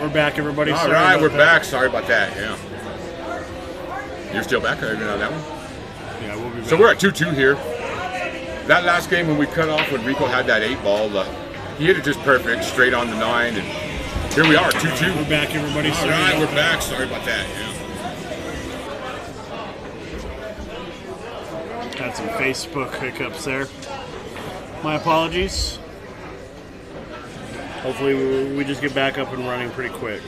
we're back, everybody. All right, we're back. Sorry about that. Yeah. You're still back on that one? Yeah, we'll be back. So we're at 2-2 here. That last game when we cut off, when Rico had that 8-ball, he hit it just perfect, straight on the 9, and here we are, 2-2. We're back, everybody. All right, we're back. Sorry about that. Yeah. Had some Facebook hiccups there. My apologies. Hopefully we just get back up and running pretty quick.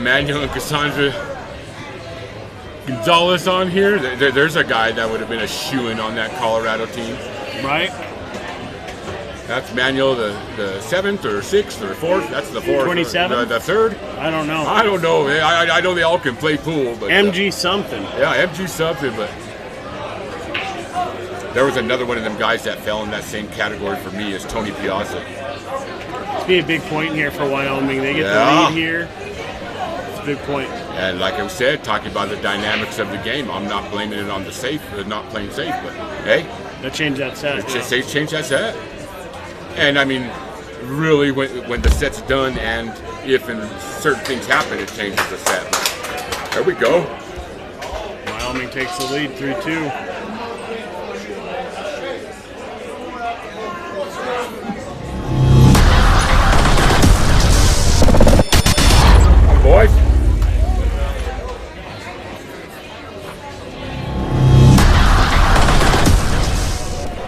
Manuel and Cassandra Gonzalez on here. There's a guy that would have been a shoo-in on that Colorado team. Right? That's Manuel, the 7th or 6th or 4th. That's the 4th. 27th? The 3rd? I don't know. I don't know. I know they all can play pool. But MG something. Yeah, MG something. But there was another one of them guys that fell in that same category for me as Tony Piazza. It's be a big point here for Wyoming. They get the lead here. It's a big point. And like I said, talking about the dynamics of the game, I'm not blaming it on the not playing safe. But hey, that changed that set. Change that set. And I mean, really, when the set's done, and if certain things happen, it changes the set. There we go. Wyoming takes the lead 3-2. Boys.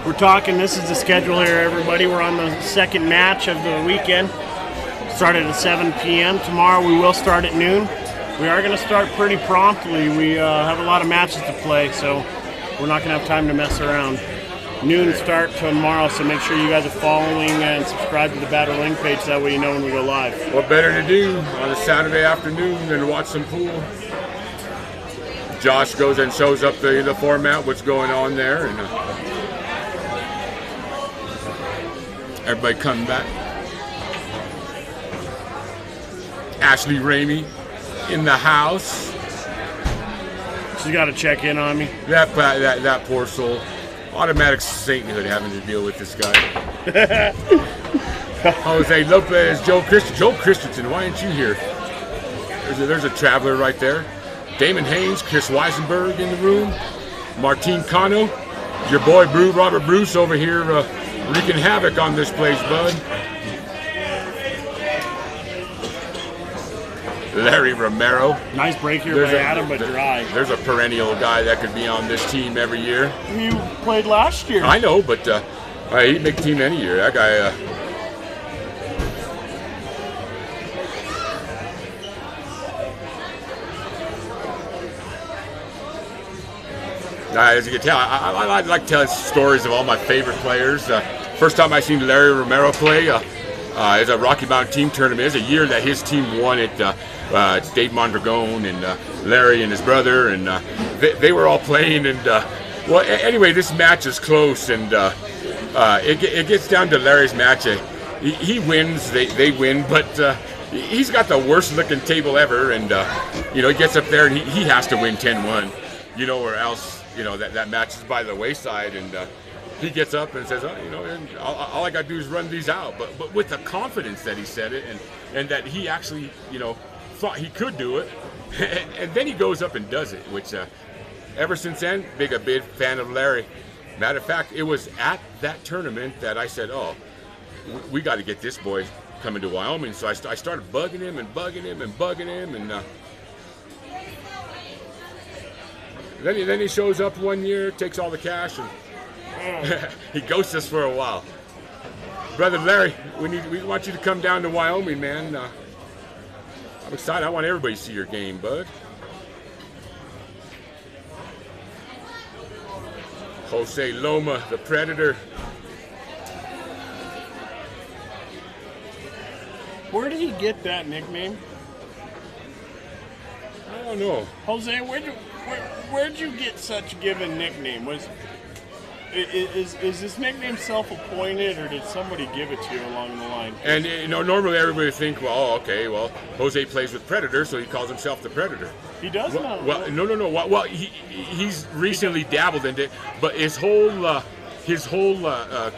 We're talking, this is the schedule here, everybody. We're on the second match of the weekend. Started at 7 p.m. Tomorrow we will start at noon. We are going to start pretty promptly. We have a lot of matches to play, so we're not going to have time to mess around. Noon start tomorrow, so make sure you guys are following and subscribe to the Battle Link page. That way you know when we go live. What better to do on a Saturday afternoon than to watch some pool? Josh goes and shows up the format, what's going on there, and everybody coming back. Ashley Ramey in the house. She's got to check in on me. That poor soul. Automatic sainthood having to deal with this guy. Jose Lopez, Joe Christensen, why aren't you here? There's a traveler right there. Damon Haynes, Chris Weisenberg in the room. Martine Cano, your boy Robert Bruce over here wreaking havoc on this place, bud. Larry Romero. Nice break here by Adam, but dry. There's a perennial guy that could be on this team every year. You played last year. I know, but he'd make the team any year. That guy... as you can tell, I like telling stories of all my favorite players. First time I seen Larry Romero play is a Rocky Mountain team tournament. It was a year that his team won it. It's Dave Mondragon and Larry and his brother, and they were all playing. And well, anyway, this match is close, and it gets down to Larry's match. He wins, they win, but he's got the worst looking table ever, and he gets up there and he has to win 10-1, or else that match is by the wayside, and he gets up and says, all I got to do is run these out, but with the confidence that he said it, and that he actually thought he could do it, and then he goes up and does it, which ever since then, a big fan of Larry. Matter of fact, it was at that tournament that I said, we got to get this boy coming to Wyoming. So I started bugging him, and then he shows up one year, takes all the cash, and he ghosts us for a while. Brother Larry, we want you to come down to Wyoming, man. I'm excited. I want everybody to see your game, bud. Jose Loma, the Predator. Where did he get that nickname? I don't know. Jose, where'd you get such given nickname? Is this nickname self-appointed, or did somebody give it to you along the line? And normally everybody would think, well, okay, well, Jose plays with Predator, so he calls himself the Predator. He does now. Well, no. Well, he's recently dabbled in it, but his whole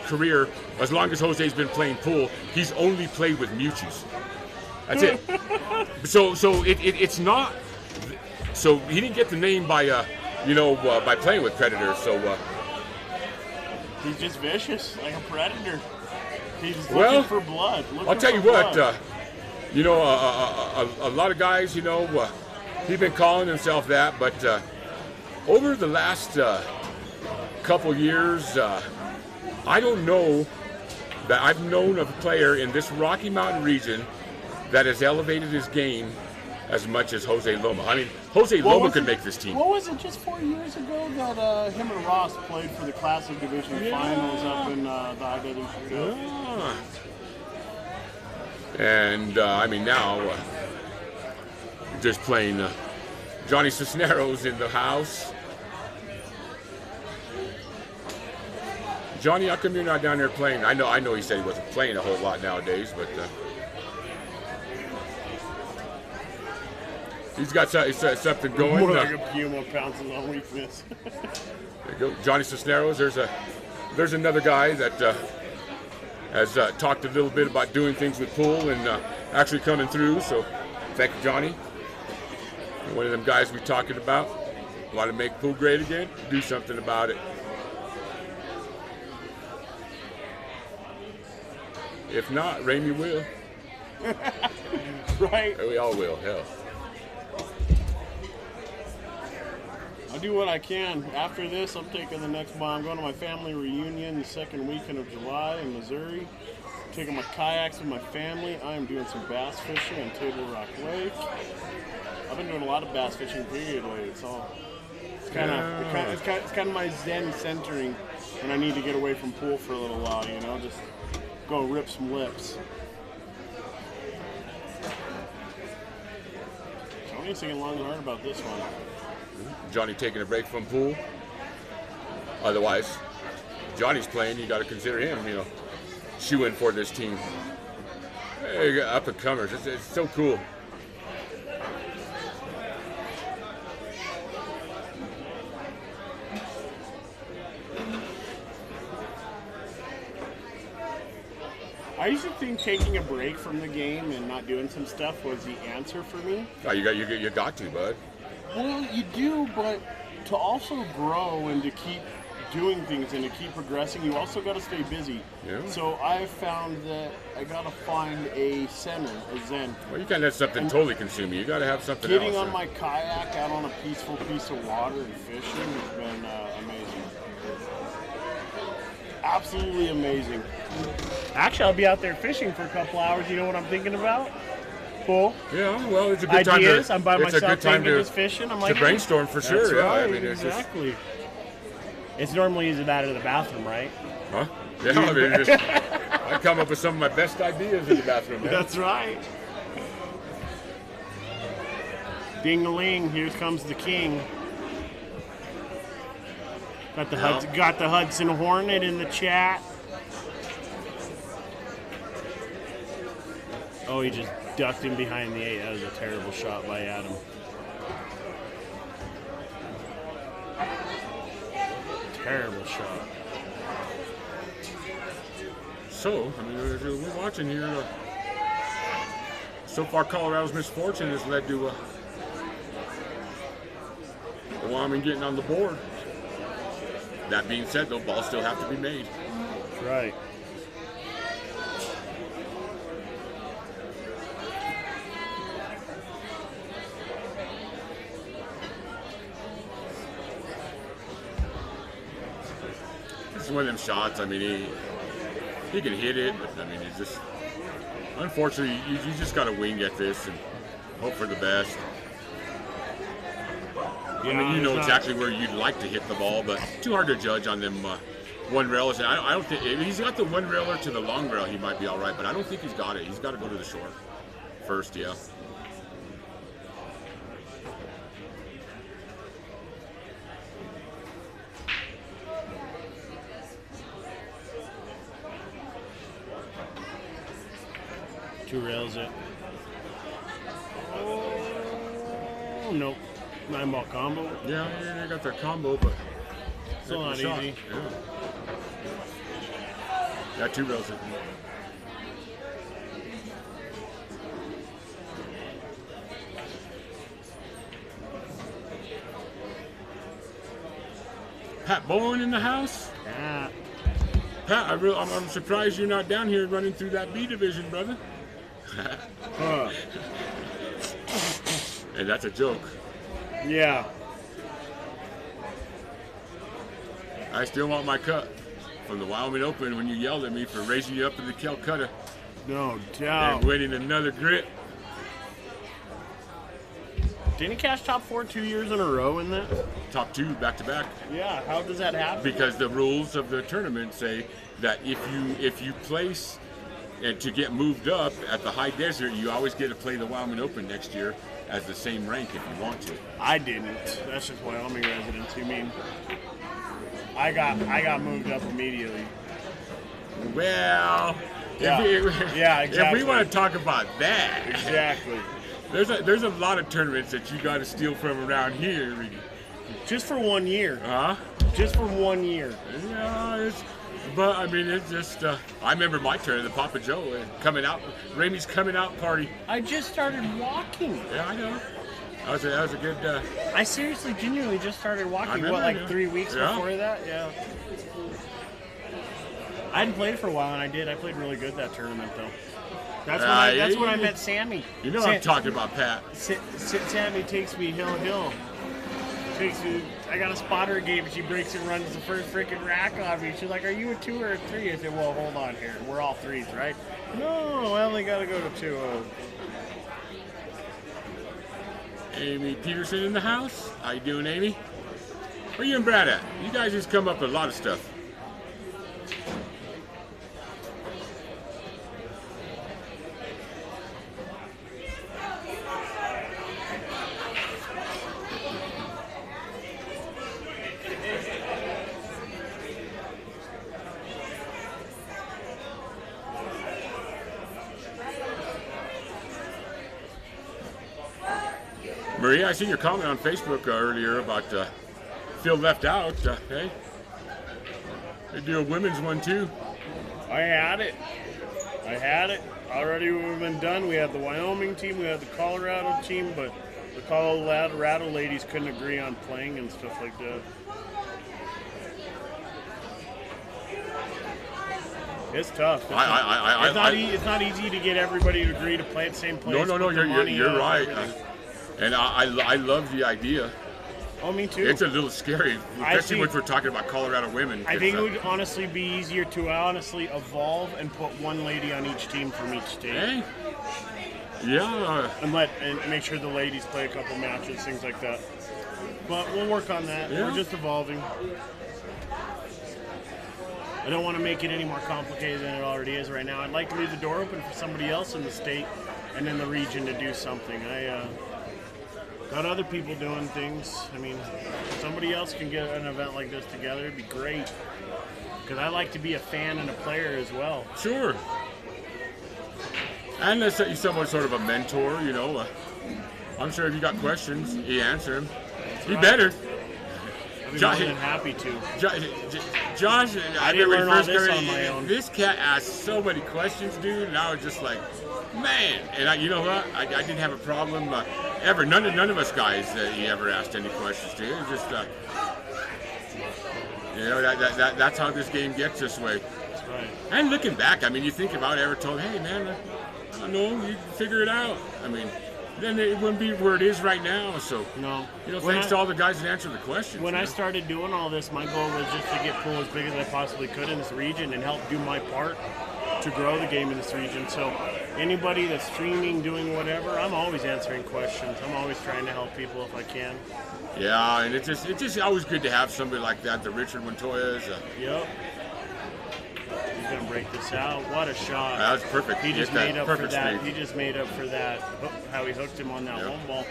career, as long as Jose's been playing pool, he's only played with Mutues. That's it. So it's not. So he didn't get the name by by playing with Predator. So he's just vicious, like a predator. He's looking for blood. I'll tell you what. A lot of guys, he's been calling himself that, but over the last couple years, I don't know that I've known of a player in this Rocky Mountain region that has elevated his game as much as Jose Loma. I mean, Jose Loma could make this team. What was it, just 4 years ago that him and Ross played for the Classic Division Finals up in the IWC? Yeah. And, now, just playing Johnny Cisneros in the house. Johnny, how come you're not down there playing? I know he said he wasn't playing a whole lot nowadays, but he's got something going. More like a Puma pounces on weakness. There you go. Johnny Cisneros. There's another guy that has talked a little bit about doing things with pool and actually coming through. So thank you, Johnny. One of them guys we're talking about. Want to make pool great again? Do something about it. If not, Ramey will. Right. We all will. Hell. I'll do what I can. After this, I'm taking the next bomb. I'm going to my family reunion the second weekend of July in Missouri. Taking my kayaks with my family. I am doing some bass fishing in Table Rock Lake. I've been doing a lot of bass fishing period lately. It's kind of my zen centering when I need to get away from pool for a little while. Just go rip some lips. Tony's thinking long and hard about this one. Johnny taking a break from pool. Otherwise, Johnny's playing. You got to consider him. Shoe in for this team. Hey, up and comers. It's so cool. I used to think taking a break from the game and not doing some stuff was the answer for me. Oh, you got to, bud. Well, you do, but to also grow and to keep doing things and to keep progressing, you also got to stay busy. Yeah. So I've found that I got to find a center, a zen. Well, you can't let something totally consume you. You got to have something Getting else. on my kayak out on a peaceful piece of water and fishing has been amazing. Absolutely amazing. Actually, I'll be out there fishing for a couple hours. You know what I'm thinking about? Cool. Yeah, well, it's a good Ideas. time to. I'm by it's myself. a good time to just fishing. I'm like, to brainstorm for sure. That's right, Yeah, exactly. It's normally easy out of the bathroom, right? Huh? Yeah, I come up with some of my best ideas in the bathroom. Man. That's right. Ding-a-ling, here comes the king. Got the Hudson Hornet in the chat. Oh, he just ducked in behind the 8. That was a terrible shot by Adam. Terrible shot. So, we're watching here. So far, Colorado's misfortune has led to Wyoming getting on the board. That being said, though, balls still have to be made. That's right. It's one of them shots. He can hit it, but it's just unfortunately you just got to wing at this and hope for the best. Yeah, you know exactly where you'd like to hit the ball, but too hard to judge on them one railers. And I don't think if he's got the one railer to the long rail, he might be all right, but I don't think he's got it. He's got to go to the shore first. Yeah. 2 rails it. Oh, nope. 9-ball combo. Yeah, they got their combo, but Still not easy. Yeah. Got 2 rails it. Pat Bowen in the house. Yeah. Pat, I'm surprised you're not down here running through that B division, brother. And that's a joke. Yeah. I still want my cut from the Wyoming Open when you yelled at me for raising you up in the Calcutta No doubt. and winning another grit. Didn't he catch top 4 2 years in a row in that? Top 2 back to back. Yeah. How does that happen? Because the rules of the tournament say that if you place and to get moved up at the high desert, you always get to play the Wyoming Open next year as the same rank if you want to. I didn't. That's just Wyoming residents. You mean? I got moved up immediately. Well, Yeah. Yeah, If exactly. we want to talk about that, Exactly. there's a lot of tournaments that you got to steal from around here. Just for 1 year. Huh? Just for 1 year. Yeah, but I mean, it's just. I remember my turn, the Papa Joe coming out, Ramey's coming out party. I just started walking. Yeah, I know. That was a good. I seriously, genuinely just started walking. remember, What, like yeah. 3 weeks Yeah. before that? Yeah. I hadn't played for a while, and I did. I played really good that tournament, though. That's when I met Sammy. You know, I'm talking about Pat. Sammy takes me hill. Takes me. I got a spotter game, and she breaks and runs the first freaking rack on me. She's like, "Are you a 2 or a 3?" I said, "Well, hold on here. We're all 3s, right?" No, I only got to go to 2. Amy Peterson in the house. How you doing, Amy? Where you and Brad at? You guys just come up with a lot of stuff. Maria, I seen your comment on Facebook earlier about feel left out. Hey, they do a women's one too. I had it. Already we've been done. We had the Wyoming team, we had the Colorado team, but the Colorado ladies couldn't agree on playing and stuff like that. It's tough. It's not easy to get everybody to agree to play at the same place. No, you're right. And I love the idea. Oh, me too. It's a little scary, especially when we're talking about Colorado women. I think it would honestly be easier to evolve and put one lady on each team from each state. Hey, yeah. And make sure the ladies play a couple matches, things like that. But we'll work on that. Yeah. We're just evolving. I don't want to make it any more complicated than it already is right now. I'd like to leave the door open for somebody else in the state and in the region to do something. I got other people doing things. I mean, if somebody else can get an event like this together, it'd be great. Because I like to be a fan and a player as well. Sure. And let's set you somewhat sort of a mentor, you know. I'm sure if you got questions, you answer them. You better. I'd be more than happy to. Josh, I didn't learn all this on my own. This cat asked so many questions, dude, and I was just like, man. And you know what? I didn't have a problem ever. None of us guys he ever asked any questions to. It was just, you know, that's how this game gets this way. That's right. And looking back, I mean, you think about ever told, hey man, I don't know, you figure it out. I mean, then it wouldn't be where it is right now. So, no. You know, thanks to all the guys that answered the questions. When I started doing all this, my goal was just to get pool as big as I possibly could in this region and help do my part to grow the game in this region. So anybody that's streaming, doing whatever, I'm always answering questions. I'm always trying to help people if I can. Yeah, and it's just always good to have somebody like that. The Richard Montoya's. Yep. He's gonna break this out. What a shot! That was perfect. He just made up for that. Speed. He just made up for that. How he hooked him on that home ball.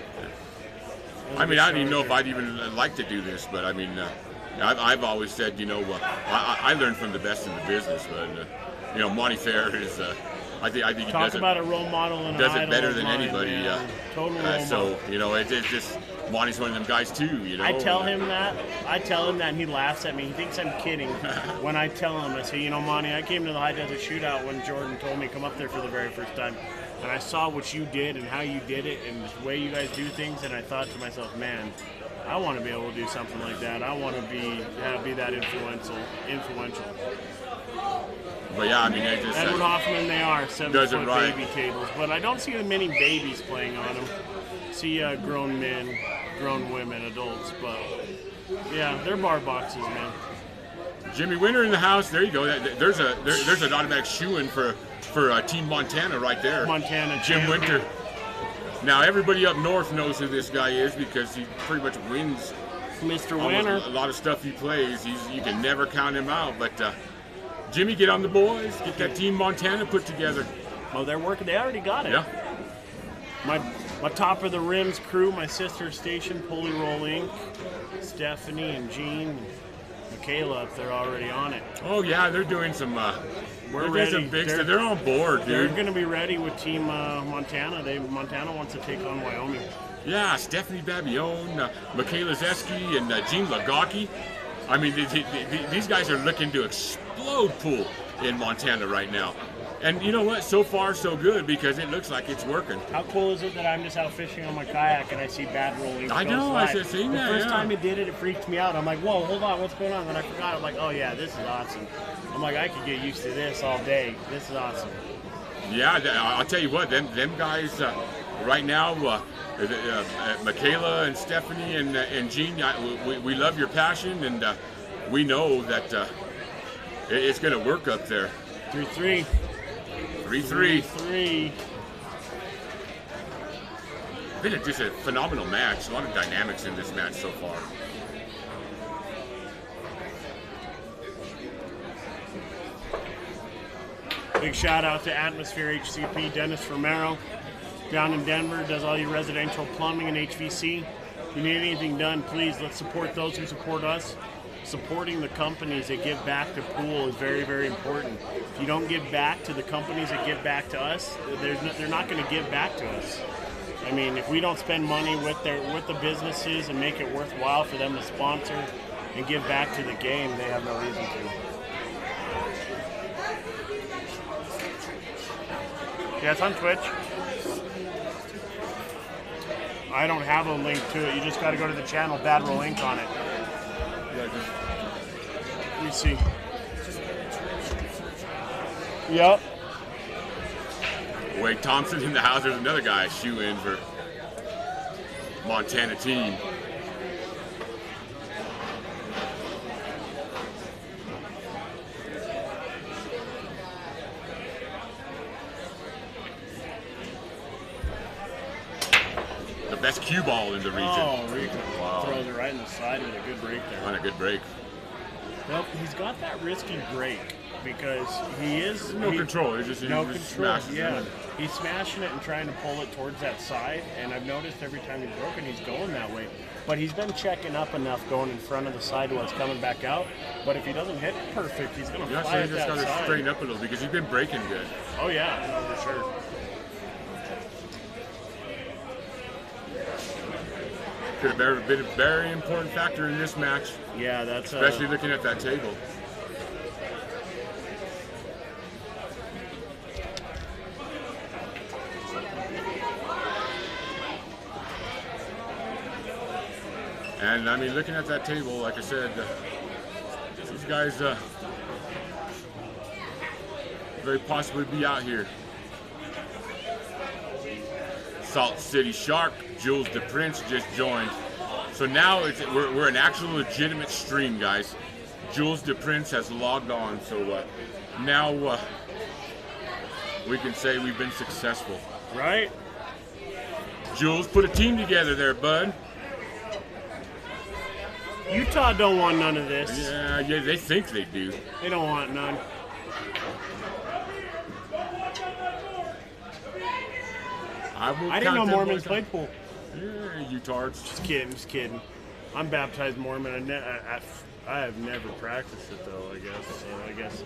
I mean, I don't even know if I'd even like to do this, but I mean, I've always said, you know, I learned from the best in the business, but you know, Monty Fair is I think he Talk does about a role model and does an it better idol than of mine, anybody. man. Total role model. So it's just Monty's one of them guys too. I tell him that, and he laughs at me. He thinks I'm kidding. When I tell him, I say, Monty, I came to the High Desert Shootout when Jordan told me to come up there for the very first time, and I saw what you did and how you did it and the way you guys do things, and I thought to myself, man, I want to be able to do something like that. I want to be that influential. But yeah, I mean, they just Edward Hoffman, they are 7-foot right. baby tables, but I don't see many babies playing on them. See grown men, grown women, adults, but yeah, they're bar boxes, man. Jimmy Winter in the house. There you go. There's an automatic shoe-in for Team Montana right there. Montana Jim champion. Winter. Now everybody up north knows who this guy is because he pretty much wins Mr. Winter. a lot of stuff he plays. You can never count him out. But Jimmy, get on the boys. Get that Team Montana put together. Oh, they're working. They already got it. Yeah. My top of the rims crew, my sister station, Pulley Roll Inc., Stephanie and Jean, and Michaela, if they're already on it. Oh yeah, they're doing some. We're doing ready. some big stuff. They're on board, They're dude. going to be ready with Team Montana. Montana wants to take on Wyoming. Yeah, Stephanie Babione, Michaela Zeski, and Jean Lagaki. I mean, these guys are looking to explode pool in Montana right now. And you know what? So far, so good because it looks like it's working. How cool is it that I'm just out fishing on my kayak and I see bad rolling? I know, I said, seen that. The first time it did it, it freaked me out. I'm like, whoa, hold on, what's going on? Then I forgot. I'm like, oh yeah, this is awesome. I'm like, I could get used to this all day. This is awesome. Yeah, I'll tell you what, them guys right now, Michaela and Stephanie and Jean, we love your passion, and we know that it's going to work up there. 3-3. 3-3. 3-3. Been just a phenomenal match. A lot of dynamics in this match so far. Big shout out to Atmosphere HCP, Dennis Romero, down in Denver, does all your residential plumbing and HVC. If you need anything done, please, let's support those who support us. Supporting the companies that give back to pool is very, very important. If you don't give back to the companies that give back to us, they're not going to give back to us. I mean, if we don't spend money with the businesses and make it worthwhile for them to sponsor and give back to the game, they have no reason to. Yeah, it's on Twitch. I don't have a link to it. You just got to go to the channel, Bad Roll Inc. on it. Let me see. Yep. Wade Thompson in the house. There's another guy shoe in for Montana team. The best cue ball in the region. Oh, Rico Wow. throws it right in the side with a good break there. On a good break. Well, he's got that risky break because he is No control. He's just no just control. smashing Yeah, it. he's smashing it and trying to pull it towards that side. And I've noticed every time he's broken, he's going that way. But he's been checking up enough, going in front of the side while it's coming back out. But if he doesn't hit perfect, he's going to Yeah, fly so at he just that got to side. straighten up a little because he's been breaking good. Oh yeah, for sure. Could have been a very important factor in this match, Yeah, that's especially looking at that table. And I mean, looking at that table, like I said, these guys very possibly be out here. Salt City Shark, Jules the Prince just joined. So now we're an actual legitimate stream, guys. Jules the Prince has logged on, so now we can say we've been successful. right. Jules, put a team together there, bud. Utah don't want none of this. Yeah, they think they do. They don't want none. I didn't know Mormons played pool. Yeah, you tards. Just kidding. I'm baptized Mormon. I have never practiced it though. I guess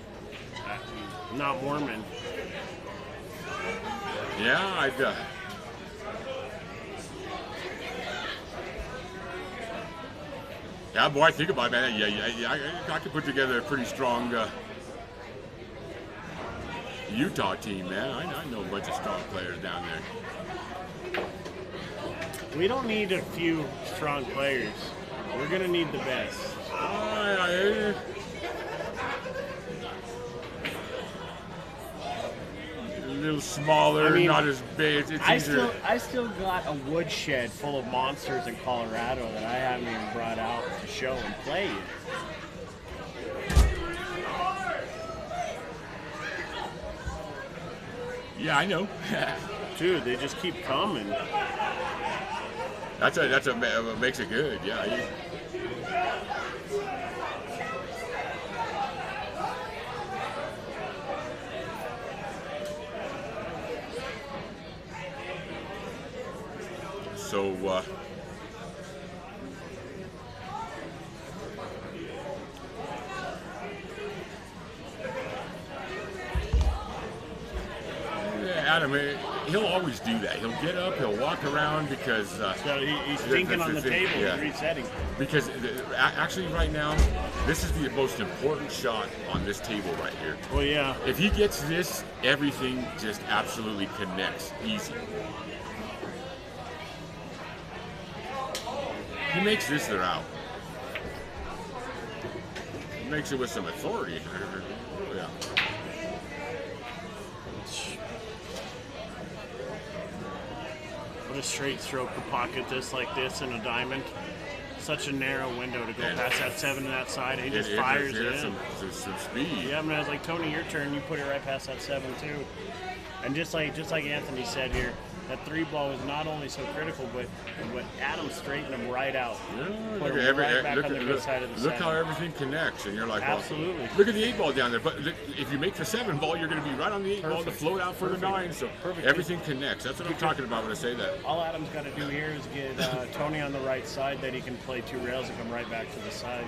I'm not Mormon. Yeah, I'd. Yeah, boy, think about it, man. Yeah, I could put together a pretty strong Utah team, man. I know a bunch of strong players down there. We don't need a few strong players. We're gonna need the best. A little smaller, I mean, not as big. It's easier. I still got a woodshed full of monsters in Colorado that I haven't even brought out to show and play yet. Yeah, I know. Dude, they just keep coming. That's what makes it good. Yeah. So. Adam, he'll always do that. He'll get up, he'll walk around because he's thinking on the table, yeah. He's resetting. Because actually, right now, this is the most important shot on this table right here. Well, yeah. If he gets this, everything just absolutely connects easy. He makes this, they're out. He makes it with some authority. Yeah. What a straight stroke to pocket this like this in a diamond. Such a narrow window to go past that 7 to that side. He just fires it in. Some speed. Yeah, I mean, I was like, Tony, your turn. You put it right past that 7 too. And just like Anthony said here, that 3 ball is not only so critical, but Adam straightened him right out. Yeah, Put him right back on the good side of the 7. Look how everything connects, and you're like, absolutely. Well, look at the 8 ball down there. But if you make the 7 ball, you're going to be right on the 8 ball to float out for the 9. So everything connects. That's what I'm talking about when I say that. All Adam's got to do here is get Tony on the right side, that he can play 2 rails and come right back to the side.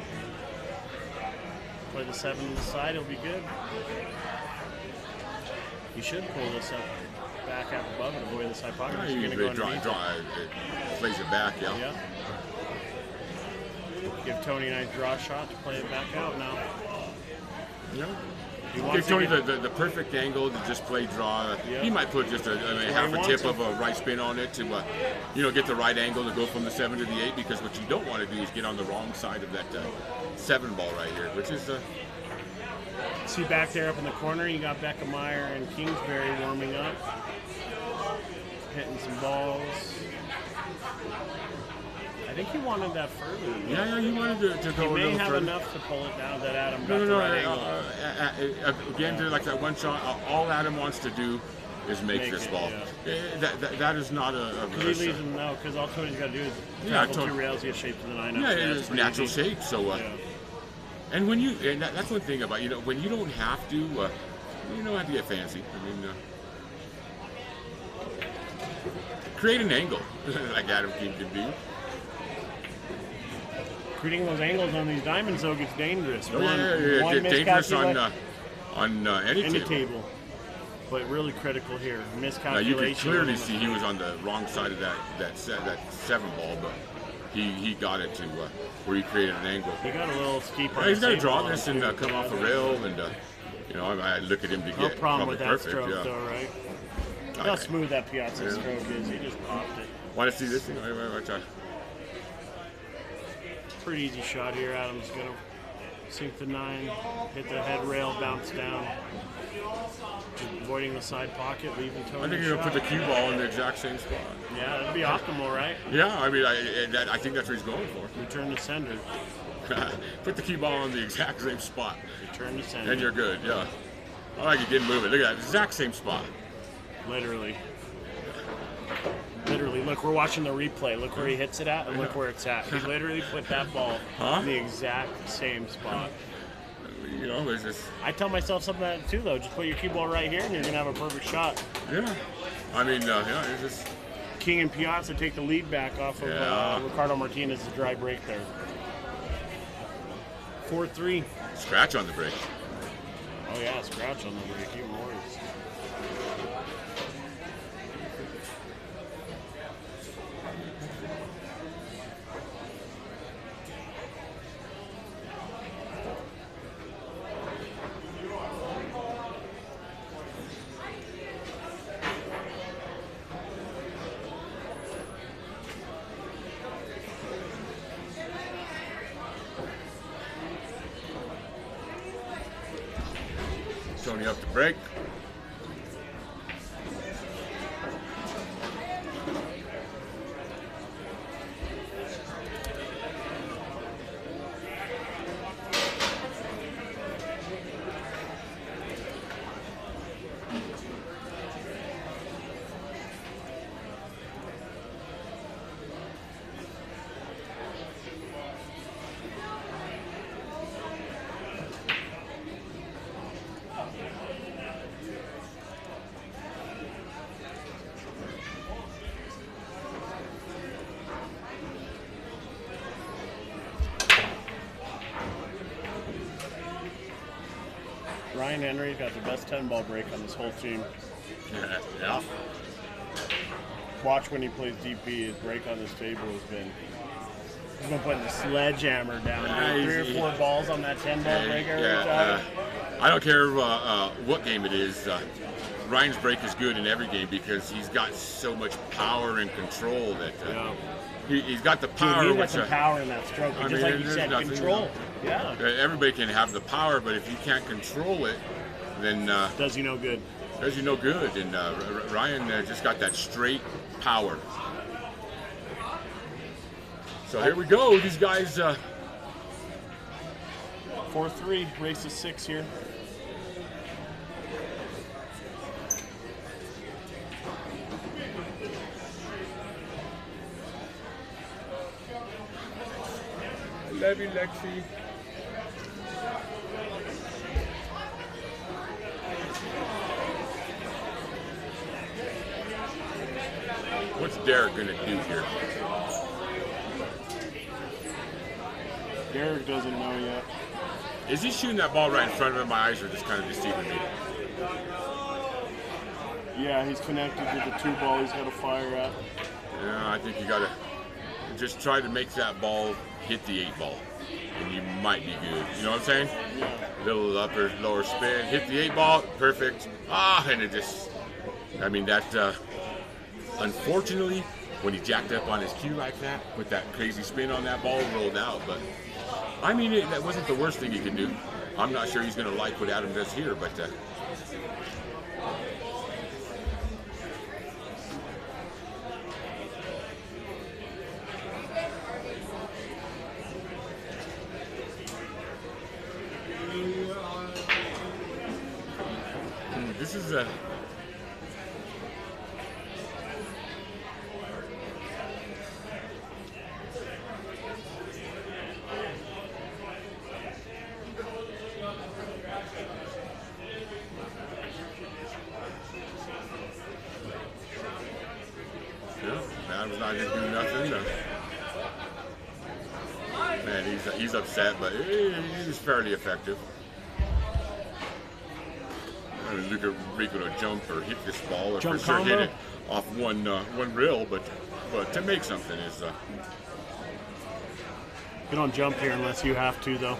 Play the 7 to the side, it'll be good. You should pull this up. Back up above and avoid the side pocket. Yeah, you go draw, it plays it back, yeah. Give Tony a nice draw shot to play it back out now. Yeah. Give Tony the perfect angle to just play draw. Yeah. He might put just half a tip of a right spin on it to get the right angle to go from the 7 to the 8, because what you don't want to do is get on the wrong side of that 7 ball right here, which is see back there up in the corner, you got Becca Meyer and Kingsbury warming up. Hitting some balls. I think he wanted that further. Yeah, he wanted to go a little further. He may have enough to pull it down that Adam got the right angle. Again, like that one shot, all Adam wants to do is make this ball. Yeah. That is not a he leaves him now, because all Tony's got to do is travel 2 rails, get shaped to the 9. Yeah, it's natural shape. So, and that's one thing about when you don't have to, you don't have to get fancy. I mean. Create an angle, like Adam King can do. Creating those angles on these diamonds, though, gets dangerous. One dangerous on any table. But really critical here. Miscalculation. Now you can clearly see he was on the wrong side of that 7 ball, but he got it to where he created an angle. He got a little steep on he's got to draw this and come off a rail, and I look at him to get no problem with that perfect, stroke, though, right? How smooth that Piazza stroke is. He just popped it. Want to see this thing? Watch out. Pretty easy shot here. Adam's going to sink the 9, hit the head rail, bounce down. Just avoiding the side pocket, leaving Tony. I think you're going to put the cue ball in the exact same spot. Yeah, that'd be optimal, right? Yeah, I mean, I think that's what he's going for. Return to sender. Put the cue ball in the exact same spot. Return to sender. And you're good, yeah. I like you didn't move it. Look at that, exact same spot. Literally. Look, we're watching the replay. Look where he hits it at, and look where it's at. He literally put that ball in the exact same spot. It's just... I tell myself something like that too, though. Just put your cue ball right here, and you're gonna have a perfect shot. Yeah. I mean, it's just... King and Piazza take the lead back off of Ricardo Martinez's dry break there. 4-3. Scratch on the break. Oh yeah, scratch on the break. Even worse. Tony up to break. Ryan Henry got the best 10-ball break on this whole team. Yeah. Watch when he plays DP, his break on this table has been... He's been putting the sledgehammer down. 3 or 4 balls on that 10-ball break every time. I don't care what game it is. Ryan's break is good in every game because he's got so much power and control that he's got the power. Dude, he's got some power in that stroke. Just like you said, control. Yeah. Everybody can have the power, but if you can't control it, then does you no good. Does you no good. And Ryan just got that straight power. So here we go. These guys. 4-3, race is 6 here. Love you, Lexi. What's Derek gonna do here? Derek doesn't know yet. Is he shooting that ball right in front of him? My eyes are just kind of deceiving me. Yeah, he's connected to the 2 ball he's got to fire at. Yeah, I think you gotta just try to make that ball hit the 8 ball, and you might be good. You know what I'm saying? Yeah. Little upper, lower spin, hit the 8 ball, perfect. And it just, I mean, that, unfortunately, when he jacked up on his cue like that, with that crazy spin on that ball, rolled out. But, I mean, that wasn't the worst thing he could do. I'm not sure he's going to like what Adam does here, but, this is a... Adam's not going to do nothing. Man, he's upset, but he's fairly effective. I mean, look at Rico to jump or hit this ball, or for sure hit it off one reel, but to make something is. You don't jump here unless you have to, though.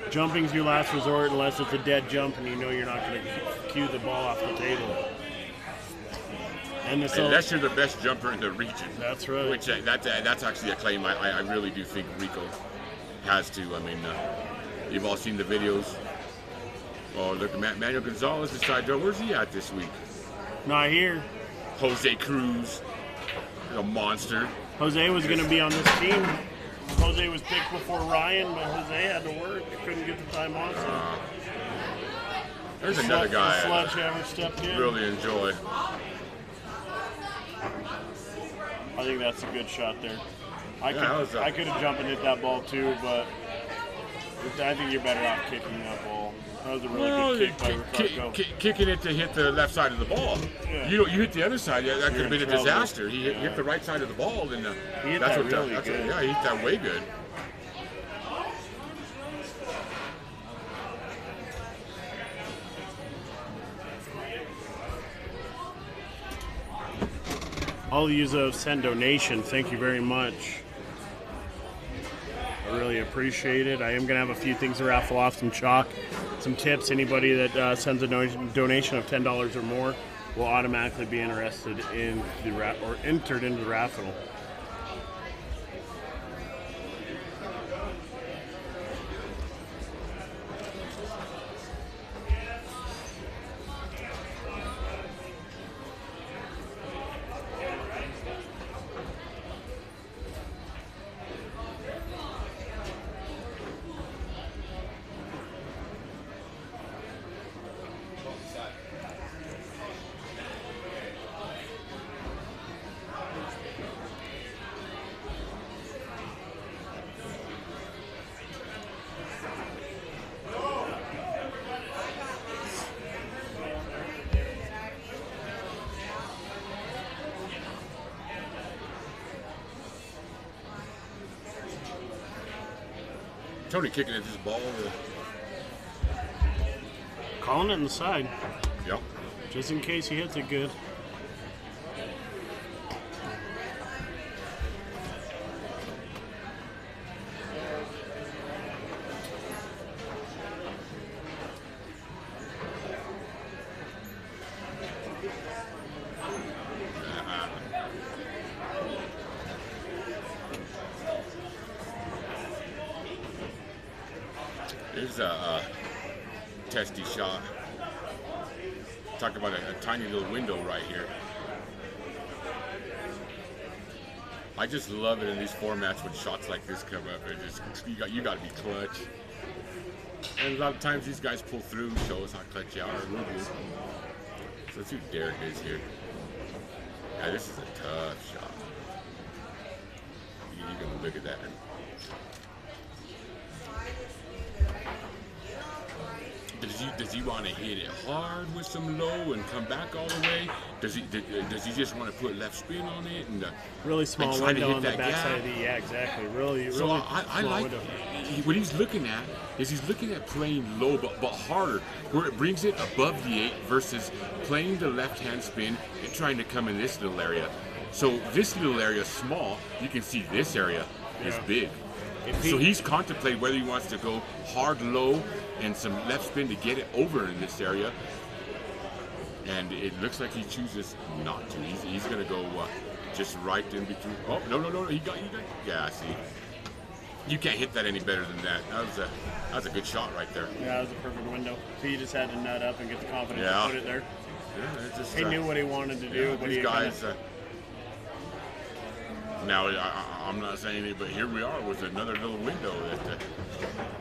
Jumping's your last resort unless it's a dead jump and you know you're not going to cue the ball off the table. And unless you're the best jumper in the region. That's right. Which that's actually a claim I really do think Rico has to. I mean, you've all seen the videos. Oh, look, Manuel Gonzalez decided, where's he at this week? Not here. Jose Cruz, a monster. Jose was going to be on this team. Jose was picked before Ryan, but Jose had to work. Couldn't get the time off. There's another guy Sledgehammer stepped in. Really enjoy. I think that's a good shot there. I could have jumped and hit that ball too, but I think you're better off kicking that ball. That was a really good kick by Ricardo. Kicking it to hit the left side of the ball. Yeah. You hit the other side, that could have been a disaster. He hit the right side of the ball, and he hit that really good. Yeah, he hit that way good. All of you who send donations, thank you very much. I really appreciate it. I am going to have a few things to raffle off, some chalk, some tips. Anybody that sends a donation of $10 or more will automatically be interested in or entered into the raffle. Tony kicking at this ball. Calling it in the side, Yep. just in case he hits it good. Here's a testy shot. Talk about a tiny little window right here. I just love it in these formats when shots like this come up. It just you got to be clutch. And a lot of times these guys pull through, show us how clutch you are. So let's see who Derek is here. Yeah, this is a tough shot. You can look at that. Does he want to hit it hard with some low and come back all the way? Does he just want to put left spin on it and really small and try to window hit on the that backside of gap? the exactly. Really, So really I small like window. what he's looking at is he's looking at playing low but harder, where it brings it above the 8 versus playing the left hand spin and trying to come in this little area. So this little area is small. You can see this area is Yeah. big. So he's contemplating whether he wants to go hard low and some left spin to get it over in this area. And it looks like he chooses not to. He's going to go just right in between. Oh, no. He got. Yeah, see. You can't hit that any better than that. That was a good shot right there. Yeah, that was a perfect window. So he just had to nut up and get the confidence Yeah. to put it there. Yeah, it's just, He knew what he wanted to do. Yeah, but these he guys. Now, I'm not saying it, but here we are with another little window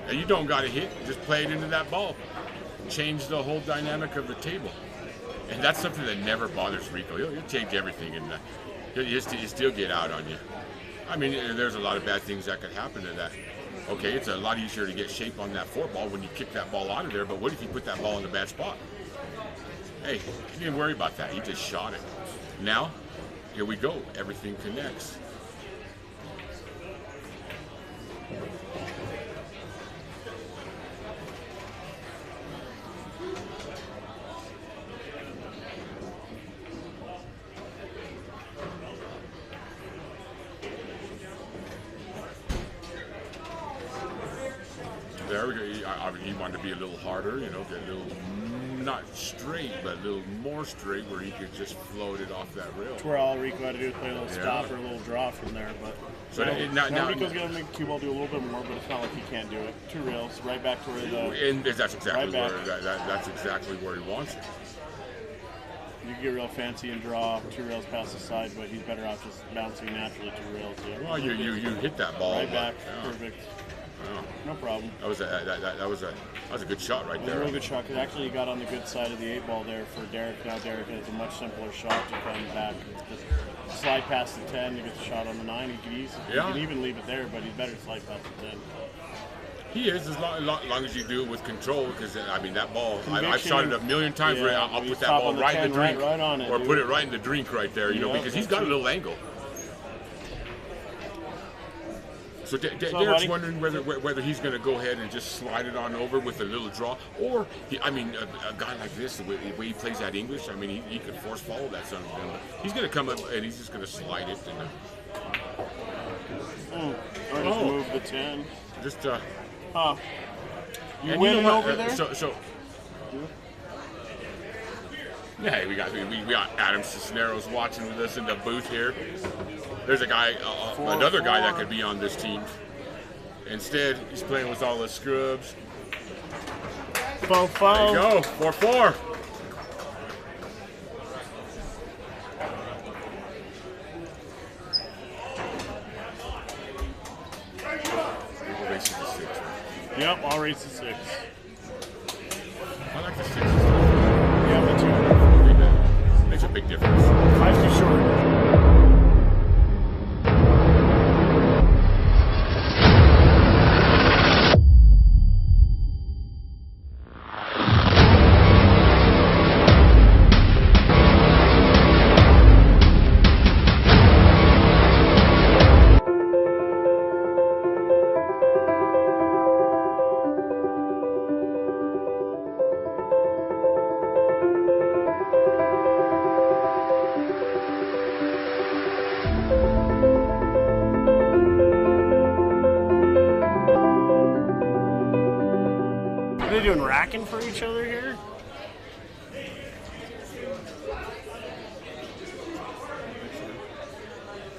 that you don't got to hit. Just play it into that ball. Change the whole dynamic of the table. And that's something that never bothers Rico. He'll change everything, and he'll still get out on you. I mean, there's a lot of bad things that could happen to that. Okay, it's a lot easier to get shape on that 4 ball when you kick that ball out of there, but what if you put that ball in a bad spot? Hey, he didn't worry about that. He just shot it. Now, here we go. Everything connects. There we go. He wanted to be a little harder, get a little, not straight, but a little more straight where he could just float it off that rail. That's where all Rico had to do is play a little stop or a little draw from there. But So now Rico's going to make cue ball do a little bit more, but it's not like he can't do it. 2 rails, right back to where the... And that's exactly right where that's exactly where he wants it. You can get real fancy and draw 2 rails past the side, but he's better off just bouncing naturally 2 rails. Yeah. Well, you hit that ball Right back, yeah. perfect. Yeah. No problem. That was a good shot right It was there. a really good shot because actually he got on the good side of the 8 ball there for Derek. Now Derek has a much simpler shot to come back. Just slide past the 10 to get the shot on the 9. He can even leave it there, but he's better to slide past the 10. He is, as long as you do it with control, because I mean that ball, I've Conviction. shot it a million times where Yeah, I'll you put that stop ball on the right in 10, the drink, right on it, or dude. put it right in the drink right there, Yeah, because he's got a little angle. So Derek's buddy? wondering whether he's going to go ahead and just slide it on over with a little draw, or a guy like this, the way he plays that English, I mean he could force follow that son of a gun. He's going to come up and he's just going to slide it and Or just move the 10. just You and winning know what? over there? So yeah, we got Adam Cisneros watching with us in the booth here. There's a guy, another guy that could be on this team. Instead, he's playing with all the scrubs. Fo-fo. There you go, 4-4. Yep, all races 6. I like the 6. Yeah, me too. Makes a big difference. 5's too short. looking for each other here. Did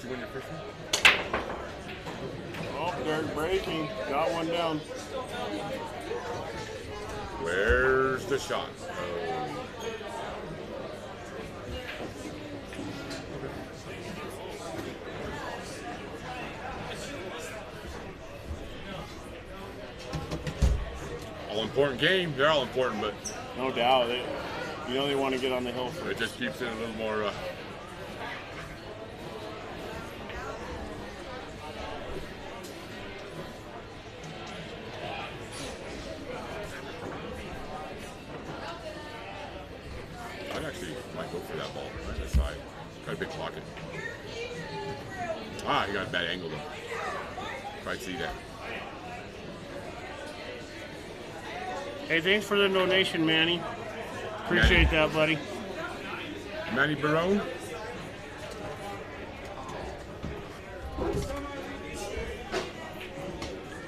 you win your first one? Oh, they're breaking. Got one down. Where's the shot? All important game. They're all important, but No doubt. They want to get on the hill first. it just keeps it a little more. I actually might go for that ball right to the side. Got a big pocket. Ah, he got a bad angle though. Probably see that. Hey, thanks for the donation, Manny. Appreciate that, buddy. Manny Barone.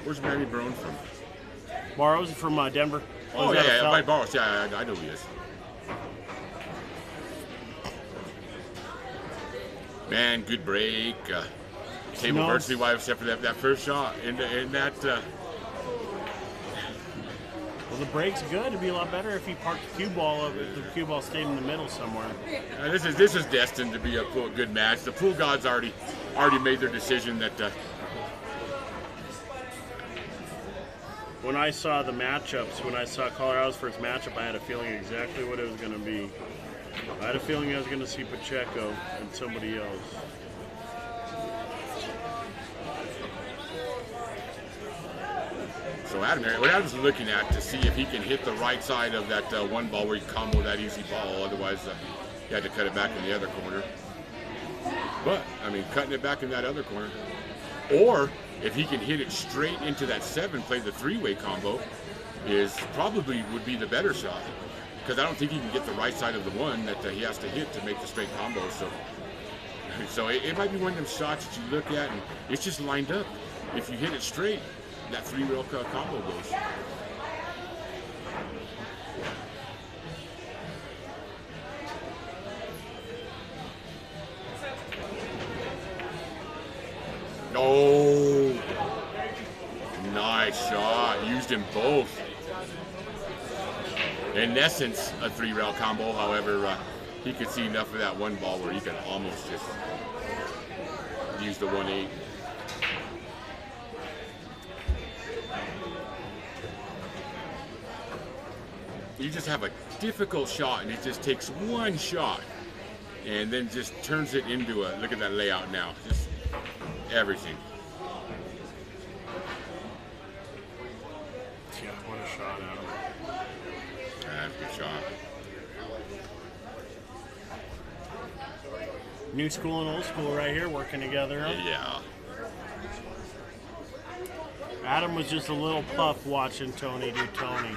Where's Manny Barone from? Barrows from Denver. Oh, Was that a yeah, foul? by Barrows. Yeah, I know who he is. Man, good break. Table No. virtually wide except for that first shot. In that. Well, the break's good. It'd be a lot better if he parked the cue ball up. If the cue ball stayed in the middle somewhere. This is destined to be a good match. The pool gods already made their decision that. When I saw the matchups, when I saw Colorado's first matchup, I had a feeling exactly what it was going to be. I had a feeling I was going to see Pacheco and somebody else. So Adam, what Adam's looking at to see if he can hit the right side of that one ball where he combo that easy ball. Otherwise, he had to cut it back in the other corner. But I mean, cutting it back in that other corner, or if he can hit it straight into that 7, play the 3-way combo, is probably would be the better shot. Because I don't think he can get the right side of the one that he has to hit to make the straight combo. So it might be one of them shots that you look at and it's just lined up. If you hit it straight, that 3-rail combo goes. Oh, nice shot. Used them both. In essence, a 3-rail combo. However, he could see enough of that one ball where he could almost just use the 1-8. You just have a difficult shot, and it just takes one shot, and then just turns it into a, look at that layout now, just everything. Yeah, what a shot, Adam. That's a good shot. New school and old school right here working together. Huh? Yeah. Adam was just a little pup watching Tony do Tony.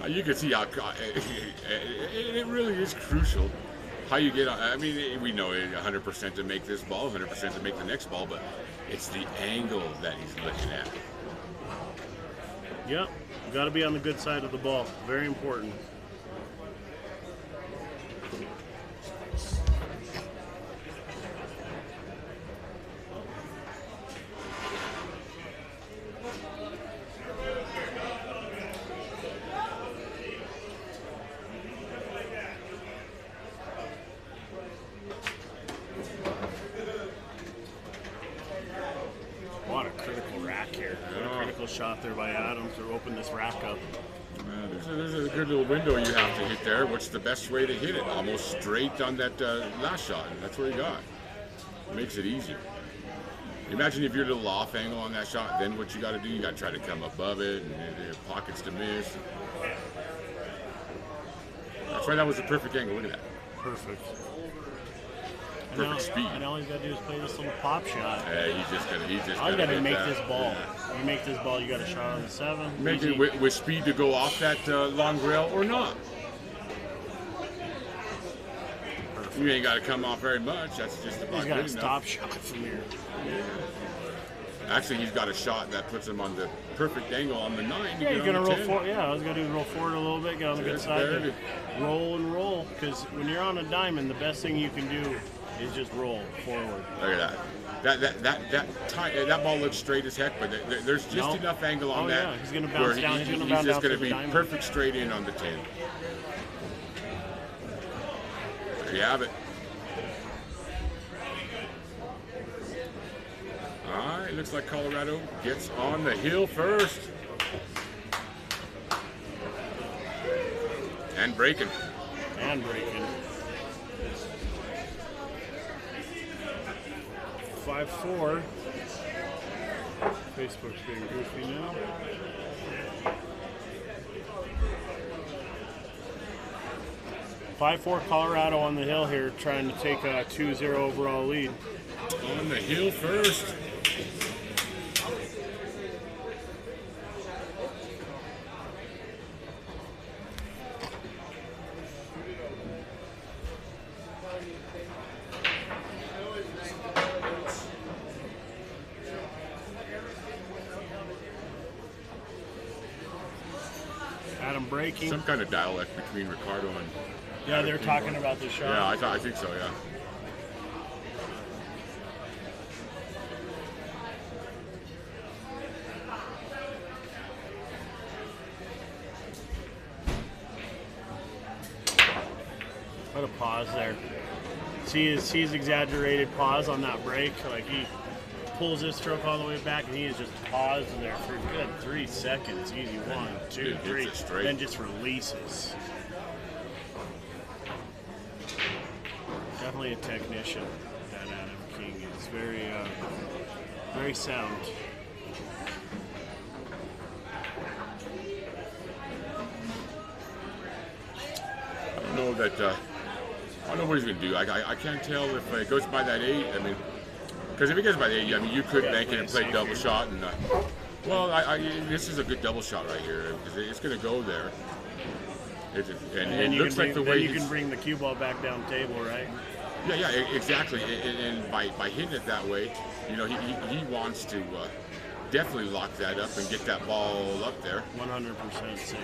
You can see how it really is crucial how you get on. I mean, we know it 100% to make this ball, 100% to make the next ball, but it's the angle that he's looking at. Yep, got to be on the good side of the ball. Very important. What a critical rack here. What a critical shot there by Adam to open this rack up. There's a good little window you have to hit there. What's the best way to hit it? Almost straight on that last shot, and that's what he got. Makes it easy. Imagine if you're a little off angle on that shot, then what you got to do, you got to try to come above it, and your pockets to miss. That's why that was a perfect angle. Look at that. Perfect. perfect speed. And all he's got to do is play this little pop shot. Yeah, he's just All you got to hit make that. this ball. Yeah. You make this ball, you got a shot on the 7. Make it with speed to go off that long rail or not. Perfect. You ain't got to come off very much. That's just about He's got good a enough. stop shot from here. Actually, he's got a shot that puts him on the perfect angle on the 9. Yeah, he's gonna roll forward. Yeah, I was gonna do roll forward a little bit, get on the good Just side, barely. roll and roll. Because when you're on a diamond, the best thing you can do is just roll forward. Look at that. That ball looks straight as heck, but there's just enough angle on that. Yeah, he's gonna where bounce down. He's gonna he's bounce just down gonna through be the diamond. perfect straight in on the 10. There you have it. All right, looks like Colorado gets on the hill first. And breaking. And breaking. 5-4. Facebook's being goofy now. (5-4) Colorado on the hill here, trying to take a 2-0 overall lead. On the hill first. Adam breaking. Some kind of dialect between Ricardo and. Yeah, they're talking about the shot. Yeah, I think so. Yeah. What a pause there. See his exaggerated pause on that break. Like he pulls his stroke all the way back and he is just paused there for a good 3 seconds. Easy. 1, 2, Hits 3. it straight. Then just releases. Definitely a technician, that Adam King is. Very sound. I don't know that. I don't know what he's going to do. I can't tell if it goes by that 8. I mean, because if it goes by the 8, I mean, you could make it and play double shot. And well, this is a good double shot right here because it's going to go there. And it looks like the way you can bring the cue ball back down table, right? Yeah, exactly. And by hitting it that way, you know, he wants to definitely lock that up and get that ball up there. 100% safe.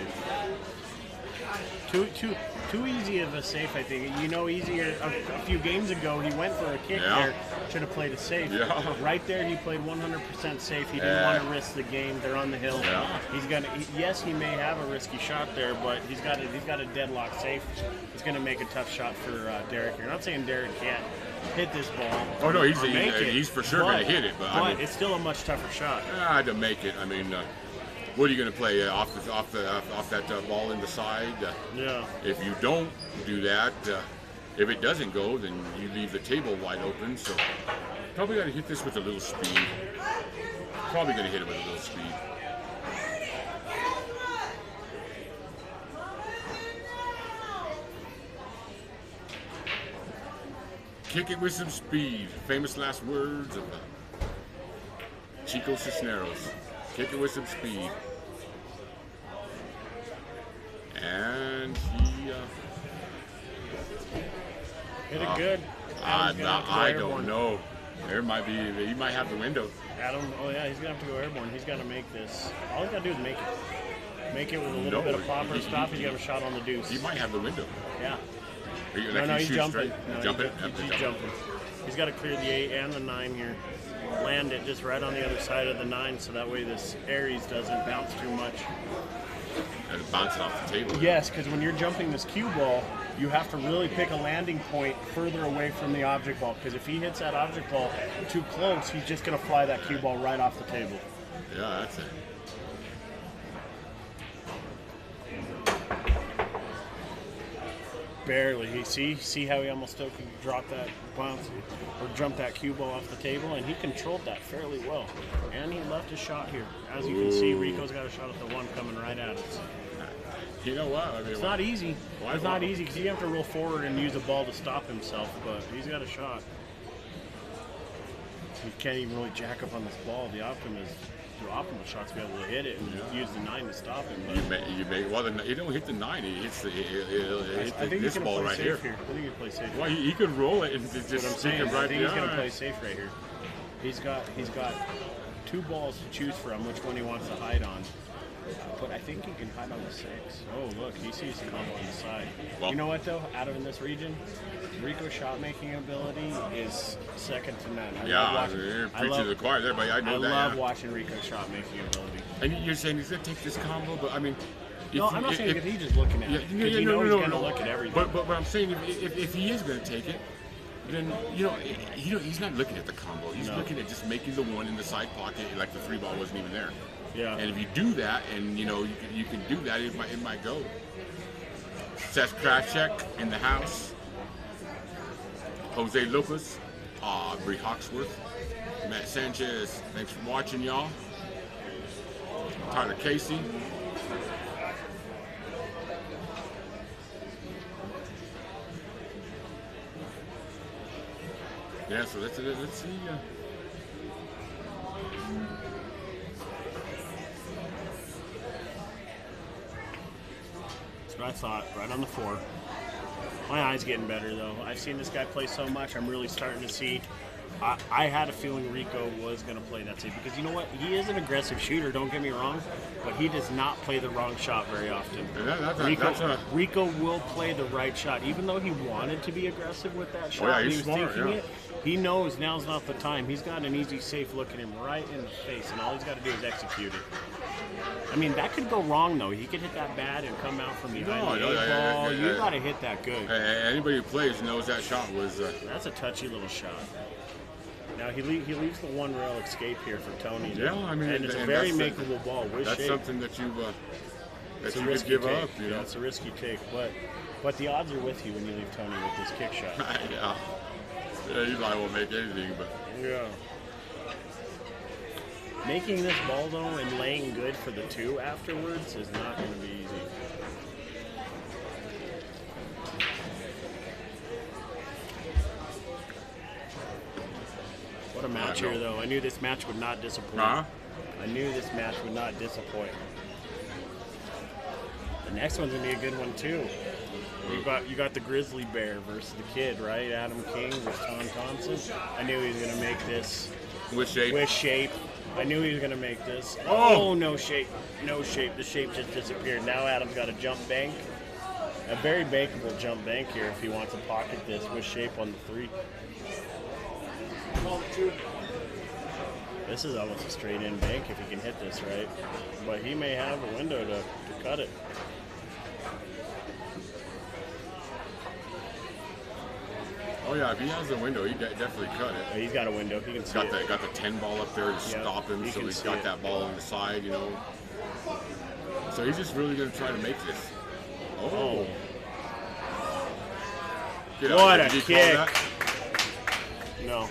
Too easy of a safe, I think. You know, easier a few games ago, he went for a kick there. Should have played a safe. Yeah. Right there, he played 100% safe. He didn't want to risk the game. They're on the hill. Yeah. Yes, he may have a risky shot there, but he's got a deadlock safe. He's going to make a tough shot for Derek here. I'm not saying Derek can't hit this ball. Oh no, make it, he's for sure going to hit it, but I mean, it's still a much tougher shot. To make it, I mean. What are you going to play off that ball in the side? Yeah. If you don't do that, if it doesn't go, then you leave the table wide open. So probably got to hit this with a little speed. Probably going to hit it with a little speed. Kick it with some speed. Famous last words of Chico Cisneros. Kick it with some speed. And he hit it good. I don't know. He might have the window. Adam, he's gonna have to go airborne. He's got to make this. All he's got to do is make it. Make it with a little bit of pop or stop. He's got a shot on the deuce. He might have the window. Yeah. He's jumping. He's jumping. He's got to clear the 8 and the 9 here. Land it just right on the other side of the 9, so that way this Aries doesn't bounce too much. And bounce it off the table. Yes, because when you're jumping this cue ball, you have to really pick a landing point further away from the object ball. Because if he hits that object ball too close, he's just going to fly that cue ball right off the table. Yeah, that's it. Barely. See how he almost still could drop that bounce or jump that cue ball off the table, and he controlled that fairly well. And he left a shot here. As you can see, Rico's got a shot at the 1 coming right at us. You know what? I mean, It's not easy. Why It's not easy because you have to roll forward and use a ball to stop himself, but he's got a shot. He can't even really jack up on this ball. The optimal shot to be able to hit it and use the 9 to stop him. But he don't hit the 9. He hits I think this ball right here. I think he can play safe. Well, he could roll it and just stick it right I think he's going to play behind. safe right here. He's got 2 balls to choose from which one he wants to hide on. But I think he can hide on the 6. Oh, look, he sees the combo on the side. Well, you know what, though? Out of in this region, Rico's shot-making ability is second to none. You're preaching to the choir there, but I know that. I love watching Rico's shot-making ability. And you're saying he's going to take this combo, but I mean... No, I'm not saying that he's just looking at it. Because he's going to look at everything. But I'm saying if he is going to take it, then, he's not looking at the combo. He's looking at just making the 1 in the side pocket, like the 3 ball wasn't even there. Yeah. And if you do that, and you can do that, it might go. Seth Kravchuk in the house. Jose Lopez, Bree Hawksworth, Matt Sanchez. Thanks for watching, y'all. Tyler Casey. Yeah, so let's see. That's what I thought, right on the 4. My eye's getting better, though. I've seen this guy play so much, I'm really starting to see. I had a feeling Rico was going to play that safe because you know what? He is an aggressive shooter, don't get me wrong, but he does not play the wrong shot very often. Rico will play the right shot. Even though he wanted to be aggressive with that shot, he's smart, he knows now's not the time. He's got an easy, safe look at him right in the face, and all he's got to do is execute it. I mean, that could go wrong, though. He could hit that bad and come out from behind the 8 ball. You got to hit that good. Anybody who plays knows that shot was... That's a touchy little shot. Now, he leaves the 1 rail escape here for Tony. Yeah, I mean... And it's a very makeable ball. That's something that you could give up. Yeah, it's a risky take. But the odds are with you when you leave Tony with this kick shot. Yeah, you might won't make anything, but... Yeah. Making this ball, though, and laying good for the 2 afterwards is not going to be easy. What a match here, though. I knew this match would not disappoint. Huh? I knew this match would not disappoint. The next one's going to be a good one, too. You got the Grizzly Bear versus the kid, right? Adam King versus Tom Thompson. I knew he was going to make this. With shape. I knew he was going to make this. Oh, no shape. No shape. The shape just disappeared. Now Adam's got a jump bank. A very bankable jump bank here if he wants to pocket this with shape on the 3. This is almost a straight in bank if he can hit this right. But he may have a window to cut it. Oh yeah, if he has a window, he definitely cut it. He's got a window. He can see it. Got the 10 ball up there to stop him, so he's got that ball on the side, So he's just really going to try to make this. Oh. What a kick. No.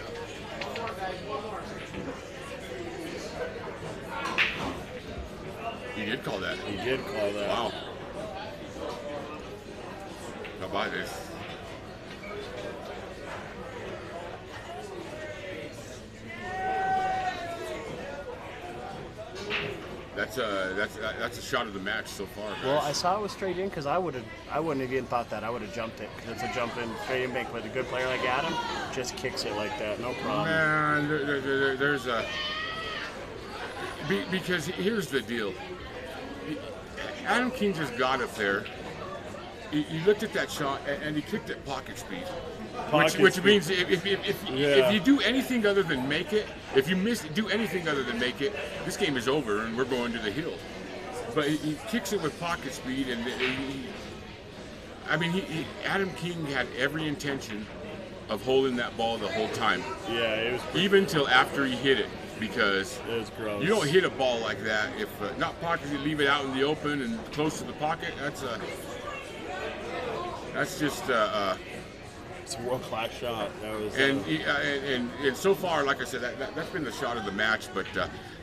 He did call that. He did call that. Wow. How about this? That's a shot of the match so far, guys. Well, I saw it was straight in because I wouldn't have even thought that. I would have jumped it because it's a jump in straight in bank. But a good player like Adam just kicks it like that, no problem. Man, there's a because here's the deal. Adam King just got up there. He looked at that shot and he kicked it pocket speed. Which means if you do anything other than make it, if you do anything other than make it, this game is over and we're going to the hill. But he kicks it with pocket speed, and Adam King had every intention of holding that ball the whole time. Yeah, it was even till after he hit it, because it was gross. You don't hit a ball like that if not pocket. You leave it out in the open and close to the pocket. That's just. It's a world-class shot. That was, and so far, like I said, that's been the shot of the match. But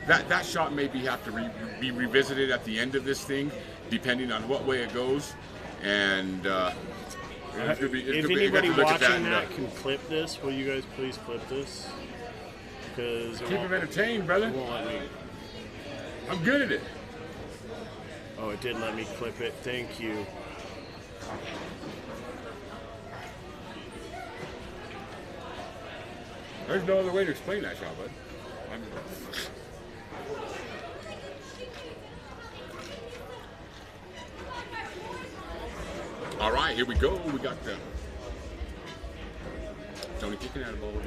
that shot maybe have to be revisited at the end of this thing, depending on what way it goes. And it's gonna be. If anybody watching that can clip this, will you guys please clip this? Because keep them entertained, brother. Won't let me. I'm good at it. Oh, it did let me clip it. Thank you. There's no other way to explain that, Sean, bud. All right, here we go. We got Tony kicking out of ball again.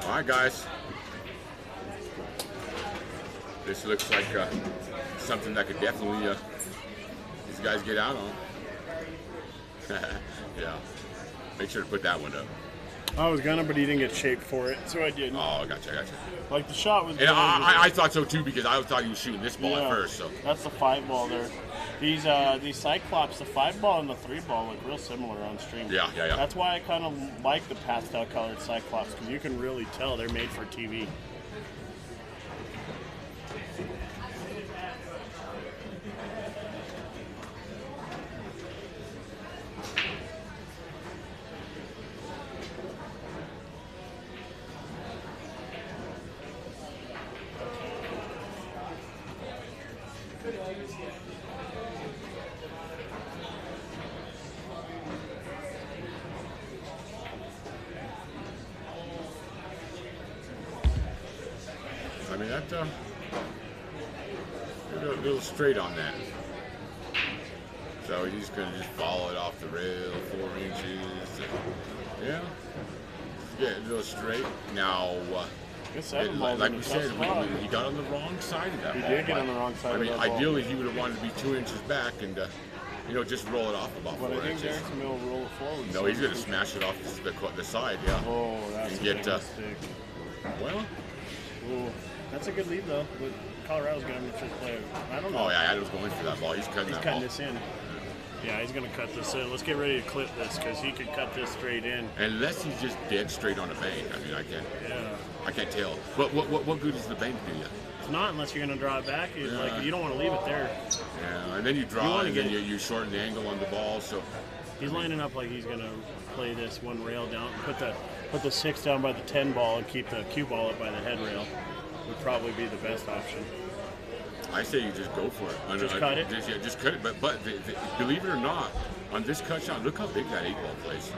All right, guys. This looks like something that could definitely these guys get out on. Yeah. Make sure to put that one up. I was gonna, but he didn't get shaped for it, so I didn't. Oh, gotcha. Like the shot was. And I thought so too, because I thought he was shooting this ball at first. So that's the 5-ball there. These Cyclops, the 5-ball and the 3-ball look real similar on stream. Yeah. That's why I kind of like the pastel colored Cyclops, because you can really tell they're made for TV. I mean, that's a little straight on that. So he's going to just follow it off the rail, 4 inches. Yeah, a little straight. Now, like we said, he got on the wrong side of that. He did get on the wrong side. I mean, ideally, he would have wanted to be 2 inches back and just roll it off about 4 inches. But I think Derek will roll it forward. No, he's going to smash it off the side. Yeah. Oh, that's a big mistake. Well. Ooh. That's a good lead, though. But Colorado's going to just play. I don't know. Oh, yeah, I was going for that ball. He's cutting this in. Yeah, he's going to cut this in. Let's get ready to clip this, because he could cut this straight in. Unless he's just dead straight on the bank. I mean, I can't tell. But what good is the bank do you? It's not, unless you're going to draw it back. Like, you don't want to leave it there. Yeah, and then you draw it, and then you shorten the angle on the ball. So he's lining up like he's going to play this one rail down, put the 6 down by the 10 ball, and keep the cue ball up by the head rail. Would probably be the best option. I say you just go for it. Just cut it? Just cut it. But believe it or not, on this cut shot, look how big that 8-ball plays.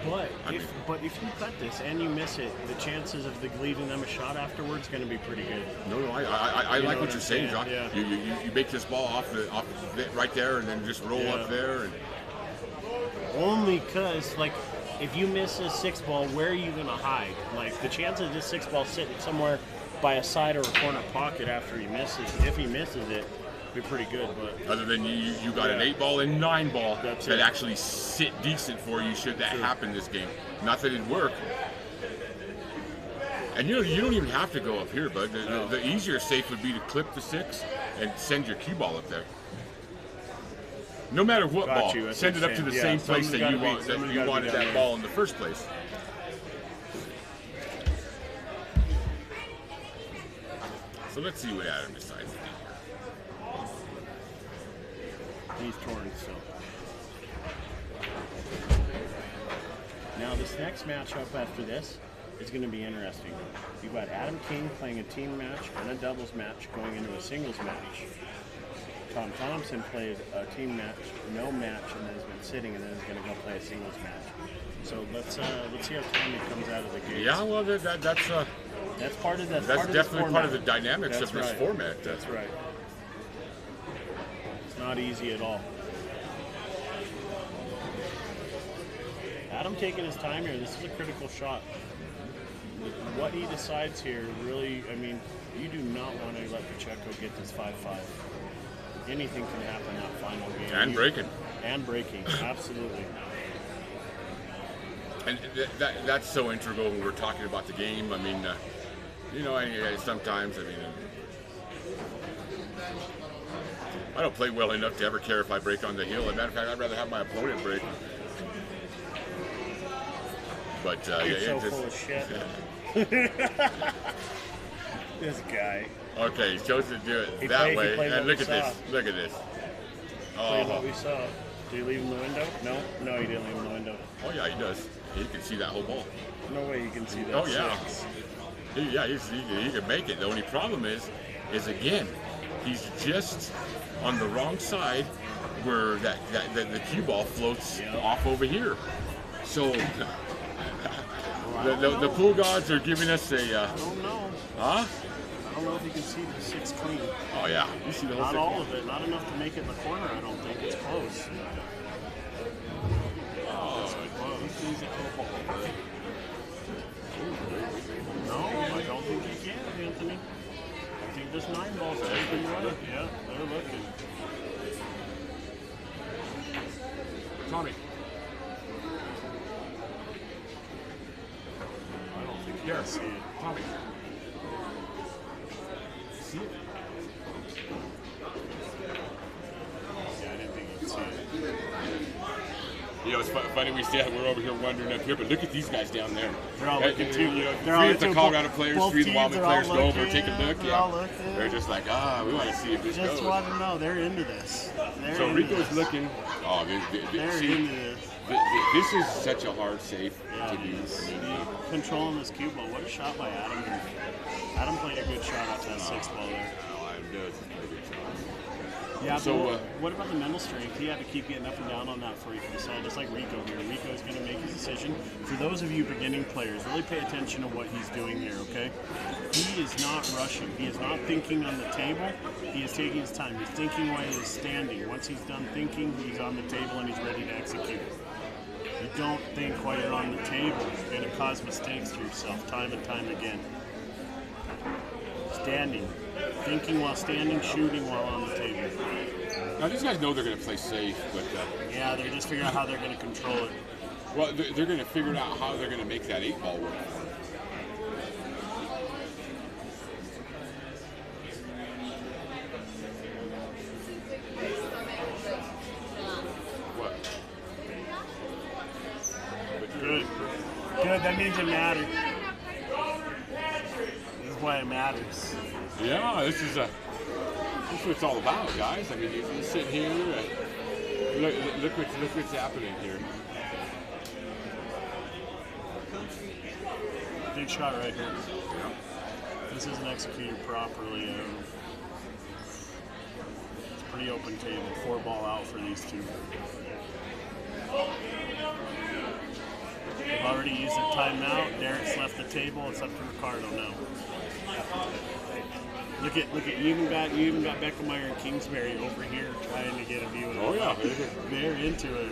But if you cut this and you miss it, the chances of leaving them a shot afterwards going to be pretty good. No, I like what you're saying, John. Yeah. You make this ball off right there, and then just roll up there. And only because, like, if you miss a 6-ball, where are you going to hide? Like, the chance of this 6-ball sitting somewhere by a side or a corner pocket after he misses, if he misses it, be pretty good. But other than you got an 8-ball and 9-ball that actually sit decent for you should that happen this game. Not that it'd work. And you don't even have to go up here, bud. The easier safe would be to clip the 6 and send your cue ball up there. No matter what ball, send it up to the same place that you wanted that ball in the first place. So let's see what Adam decides to do here. He's torn still. Now this next matchup after this is going to be interesting. You've got Adam King playing a team match and a doubles match going into a singles match. Tom Thompson played a team match, no match, and then has been sitting, and then is going to go play a singles match. So let's see how Tommy comes out of the gate. Yeah, well, that's part of That's definitely part of the dynamics of this format. That's right. It's not easy at all. Adam taking his time here. This is a critical shot. What he decides here, really, I mean, you do not want to let Pacheco get this 5-5. Anything can happen in that final game. And breaking, absolutely. And that's so integral when we're talking about the game. I mean, sometimes, I don't play well enough to ever care if I break on the hill. As a matter of fact, I'd rather have my opponent break. But You're yeah, so full of shit. This guy. Okay, he chose to do it He that played way. what And we look at saw. this. Look at this. Played what Oh, we saw. Did he leave him the window? No, he didn't leave him the window. oh yeah, he does. He can see that whole ball. No way you can see that. Oh, yeah. Six. He can make it. The only problem is again, he's just on the wrong side where the cue ball floats off over here. So the pool gods are giving us a. I don't know. Huh? I don't know if you can see the 6 clean. Oh yeah, you see the whole Not thing. all of it. Not enough to make it in the corner. I don't think it's close. Oh, Close. No, I don't think you can, Anthony. I think there's 9 balls taken right. Yeah, they're looking. Tommy. I don't think you Here, can see it. Tommy. See it? Yeah, I didn't think you could see it. You know, it's funny we're over here wondering up here, but look at these guys down there. They're all looking too. You know, They're 3 all of the looking. Colorado players, Both 3 of the teams Wyoming are all players go over and looking. take a look. They're all looking. They're just like, we want to see if this Just goes. want to know. They're into this. They're So into Rico's this. looking. Oh, They're see, into this. this is such a hard safe Yeah, to it do. is. Controlling this cue ball. What a shot by Adam. Adam played a good shot off that 6 ball there. Yeah, So, but what about the mental strength? He had to keep getting up and down on that for you. So just like Rico here. Rico is going to make his decision. For those of you beginning players, really pay attention to what he's doing here, okay? He is not rushing. He is not thinking on the table. He is taking his time. He's thinking while he's standing. Once he's done thinking, he's on the table and he's ready to execute. You don't think while you're on the table. You're going to cause mistakes to yourself time and time again. Standing. Thinking while standing, shooting while on the table. Now these guys know they're going to play safe, but Yeah, they're just figuring out how they're going to control it. well, they're going to figure out how they're going to make that 8 ball work. What? Good. Good, that means it matters. This is why it matters. Yeah, this is what it's all about, guys. I mean, you sit here and look what's happening here. Big shot right here. This isn't executed properly. It's a pretty open table. 4 ball out for these two. They've already used their timeout. Derek's left the table. It's up to Ricardo now. Look at you even got Beckemeyer and Kingsbury over here trying to get a view of it. Oh yeah, They're into it.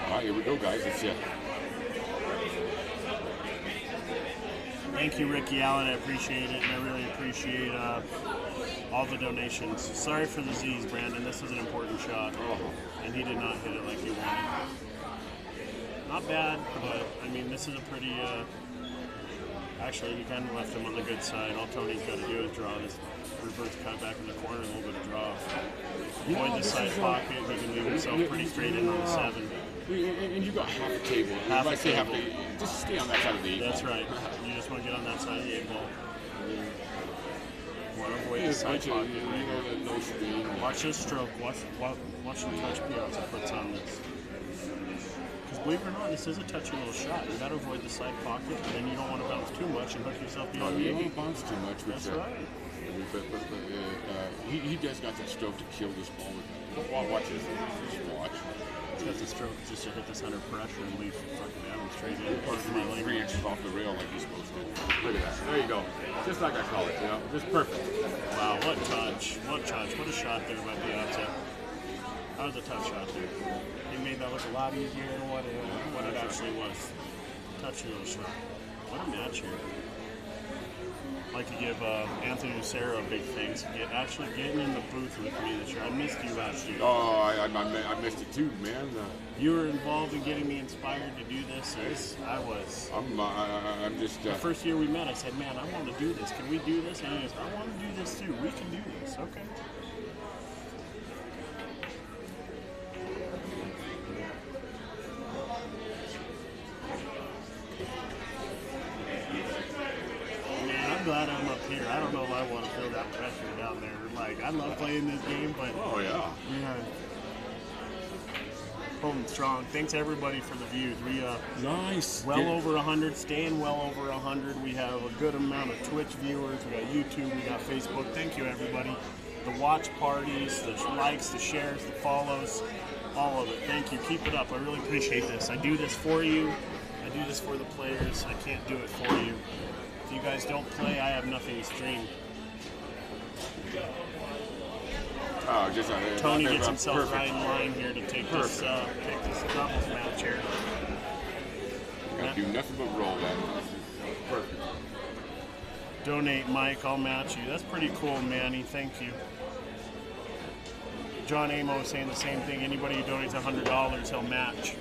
All right, here we go, guys. It's Thank you, Ricky Allen. I appreciate it, and I really appreciate all the donations. Sorry for the Z's, Brandon. This was an important shot, and he did not hit it like he wanted. Not bad, but I mean, this is a pretty. Actually, he kind of left him on the good side. All Tony's got to do is draw this reverse cut back in the corner, a little bit of draw. Avoid the side pocket. He can leave himself pretty straight in on the 7. and you got half a table. Half If I a say half table. a, just stay on that side of the 8 That's ball. right. You just want to get on that side of the 8 ball. Want to avoid the Yeah, side bunch of, pocket. you know, the no screen. Watch this stroke. Watch the touch Piazza puts on this. Because believe it or not, this is a touchy little shot. You got to avoid the side pocket, and then you don't want to bounce too much and hook yourself Oh, behind you the don't 8. bounce too much. That's right. But he does got that stroke to kill this ball. Watch this. Just watch. He's got the stroke just to hit this under pressure and leave fucking Adam straight in. Pardon my 3 language. inches off the rail like he's supposed to. Look at that. There you go. Just like I call it, you know. Just perfect. Wow, what touch. What touch. What a shot there by Piazza. That was a tough shot there. He made that look a lot easier than what it actually was. Touchy little shot. What a match here. I'd like to give Anthony Lucero a big thanks. Actually getting in the booth with me this year. I missed you last year. Oh, I missed it too, man. You were involved in getting me inspired to do this. As I was. I'm just. The first year we met, I said, "Man, I want to do this. Can we do this?" And he goes, "I want to do this too. We can do this." Okay. I'm glad I'm up here. I don't know if I want to feel that pressure down there. Like, I love playing this game, but Oh yeah. Holding strong. Thanks everybody for the views. We Nice. over 100, staying well over 100. We have a good amount of Twitch viewers. We got YouTube. We got Facebook. Thank you everybody. The watch parties, the likes, the shares, the follows, all of it. Thank you. Keep it up. I really appreciate this. I do this for you. I do this for the players. I can't do it for you. If you guys don't play, I have nothing to stream. Oh, just Tony gets himself right in line here to take this doubles match here. Gotta do nothing but roll that. Perfect. Donate, Mike. I'll match you. That's pretty cool, Manny. Thank you. John Amo is saying the same thing. Anybody who donates $100, he'll match.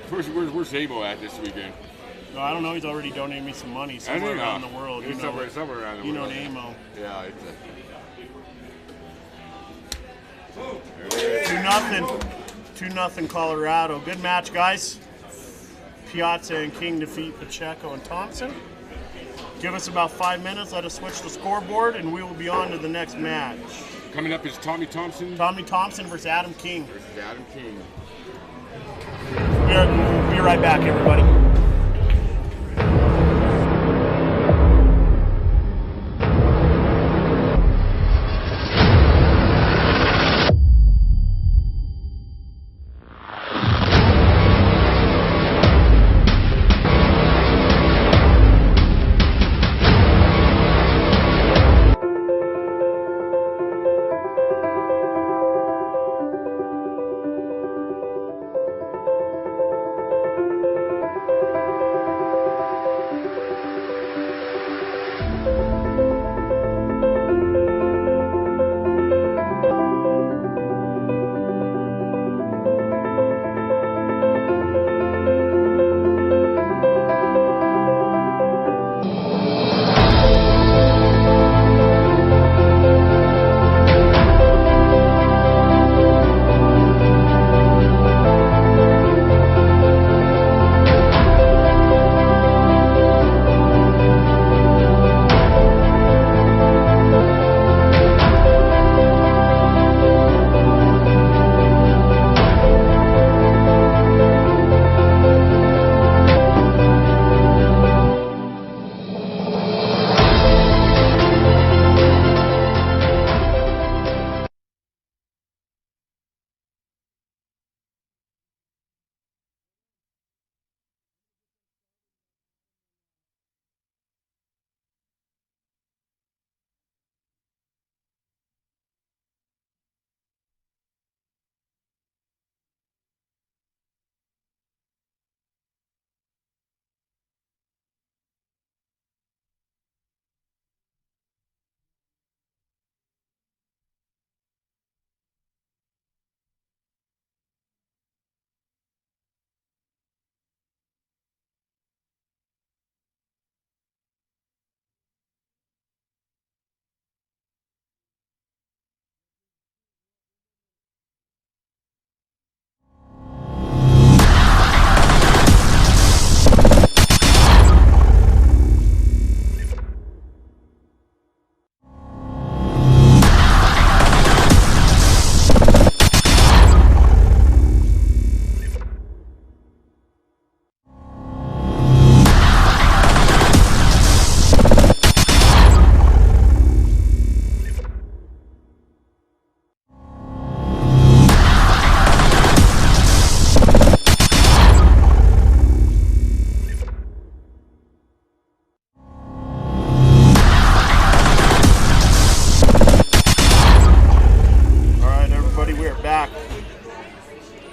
Where's Amo at this weekend? No, I don't know. He's already donated me some money somewhere around the world. It's somewhere around the world. You know Amo. Yeah, it's 2-0 Colorado. Good match, guys. Piazza and King defeat Pacheco and Thompson. Give us about 5 minutes. Let us switch the scoreboard, and we will be on to the next match. coming up is Tommy Thompson. Tommy Thompson versus Adam King. Adam King. We'll be right back, everybody.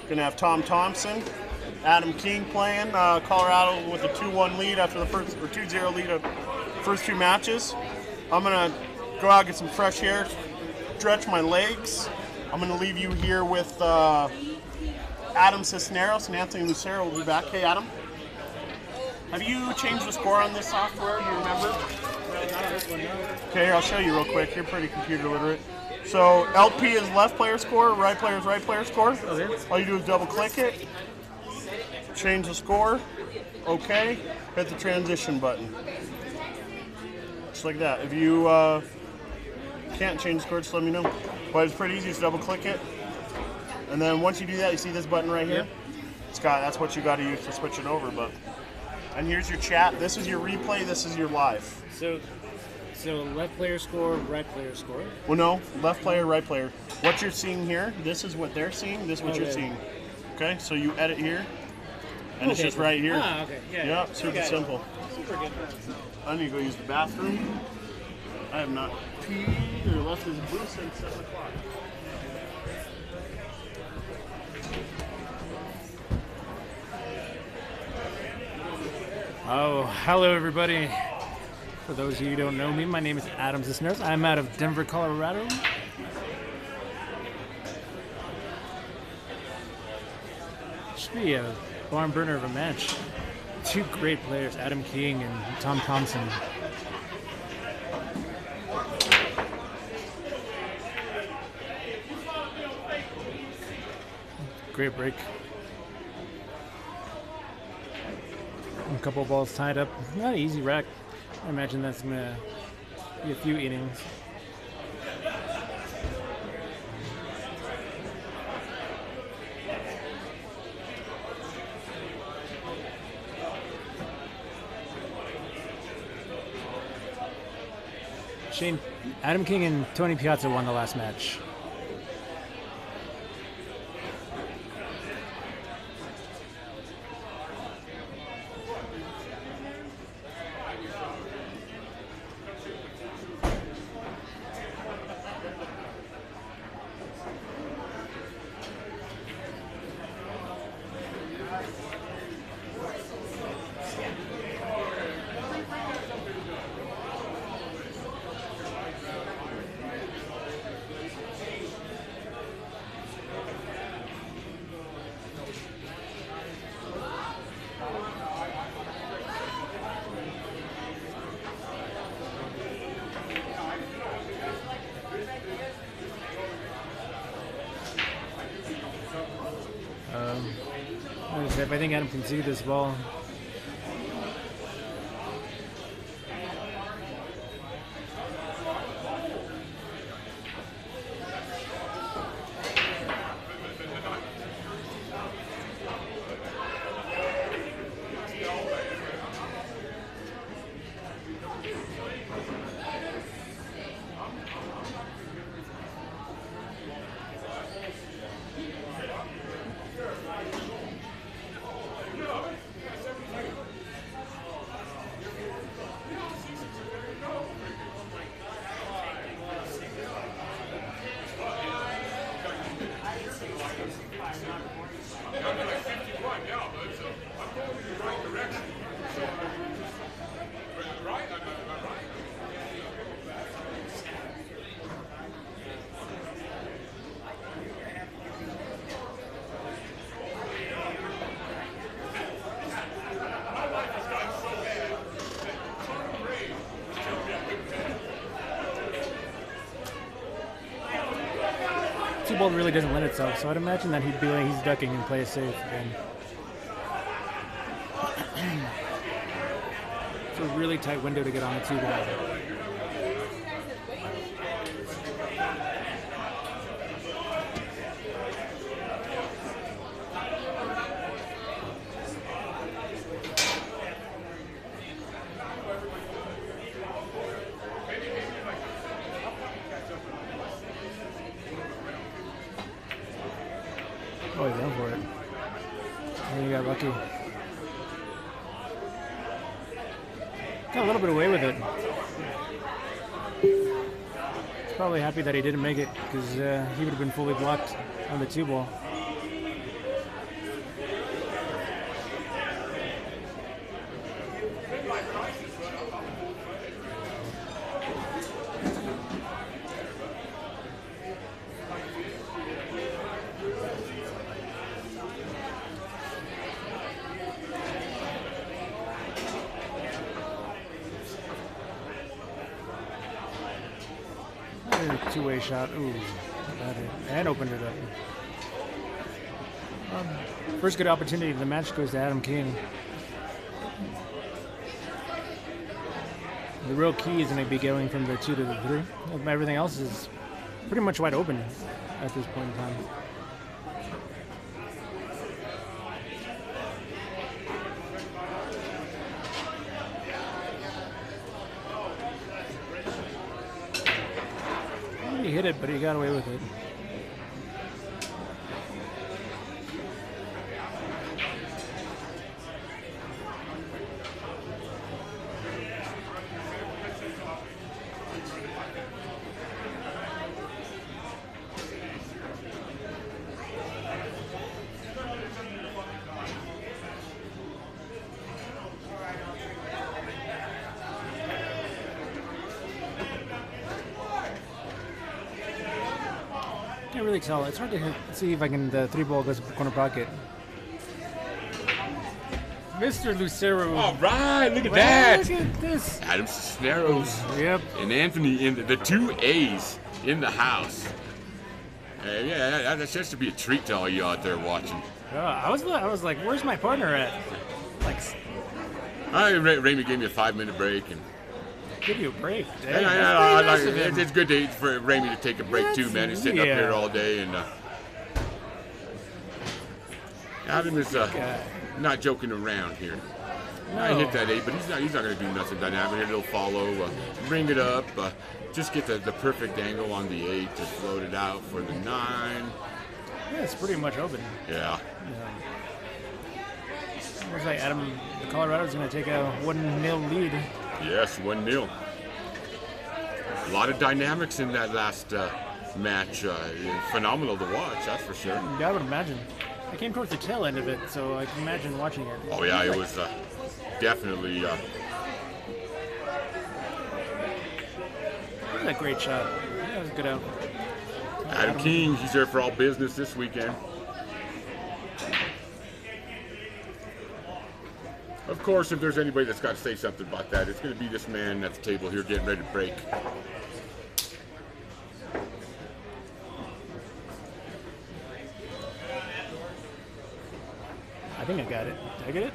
Gonna have Tom Thompson Adam King playing. Colorado with a 2-1 lead after the first, or 2-0 lead of first 2 matches. I'm gonna go out, get some fresh air, stretch my legs. I'm gonna leave you here with Adam Cisneros and Anthony Lucero will be back. Hey, Adam. Have you changed the score on this software? Do you remember? Okay, here, I'll show you real quick. You're pretty computer literate. So LP is left player score, right player is right player score. All you do is double click it, change the score, okay, hit the transition button. Just like that. If you can't change the score, just let me know. But it's pretty easy, just double click it. And then once you do that, you see this button right here? That's what you got to use to switch it over. And here's your chat. This is your replay, this is your live. So left player score, right player score. Well, no, left player, right player. What you're seeing here, this is what they're seeing, this is what you're seeing. Okay, so you edit here, and it's just right here. Ah, okay. Yeah, super simple. Super good. I need to go use the bathroom. I have not peed or left this booth since 7 o'clock. Oh, hello everybody. For those of you who don't know me, my name is Adam Cisneros. I'm out of Denver, Colorado. Should be a barn burner of a match. 2 great players, Adam King and Tom Thompson. Great break. A couple of balls tied up. Not an easy rack. I imagine that's going to be a few innings. Shane, Adam King and Tony Piazza won the last match. If I think Adam can see this ball. Ball really doesn't lend itself, so I'd imagine that he'd be like he's ducking and play it safe again. It's a really tight window to get on a 2-ball. Oh, he's going for it. And he got lucky. Got a little bit away with it. He's probably happy that he didn't make it because he would have been fully blocked on the 2-ball. Two-way shot. Ooh, got it. And opened it up. First good opportunity of the match goes to Adam King. The real key is going to be going from the 2 to the 3. Everything else is pretty much wide open at this point in time. He hit it, but he got away with it. Can't really tell. It's hard to see if I can. The 3-ball goes corner pocket. Mr. Lucero. All right, look at that. Look at this. Adam Cisneros. Yep. And Anthony in the 2 A's in the house. Yeah, that's just to be a treat to all you out there watching. I was like, where's my partner at? Like, Ramey gave me a 5-minute break and. give you a break. It's good for Ramey to take a break too, man. He's sitting up here all day, and Adam is not joking around here. No. I hit that 8, but he's not going to do nothing dynamic. He'll follow, bring it up, just get the perfect angle on the 8 to float it out for the 9. Yeah, it's pretty much open. Yeah. Looks like Colorado's going to take a 1-0 lead. Yes, 1-0. A lot of dynamics in that last match. Phenomenal to watch, that's for sure. Yeah, I would imagine. I came towards the tail end of it, so I can imagine watching it. Oh yeah, it was definitely. That was a great shot. That was a good out. Adam King, he's there for all business this weekend. Of course, if there's anybody that's got to say something about that, it's going to be this man at the table here getting ready to break. I think I got it. Did I get it?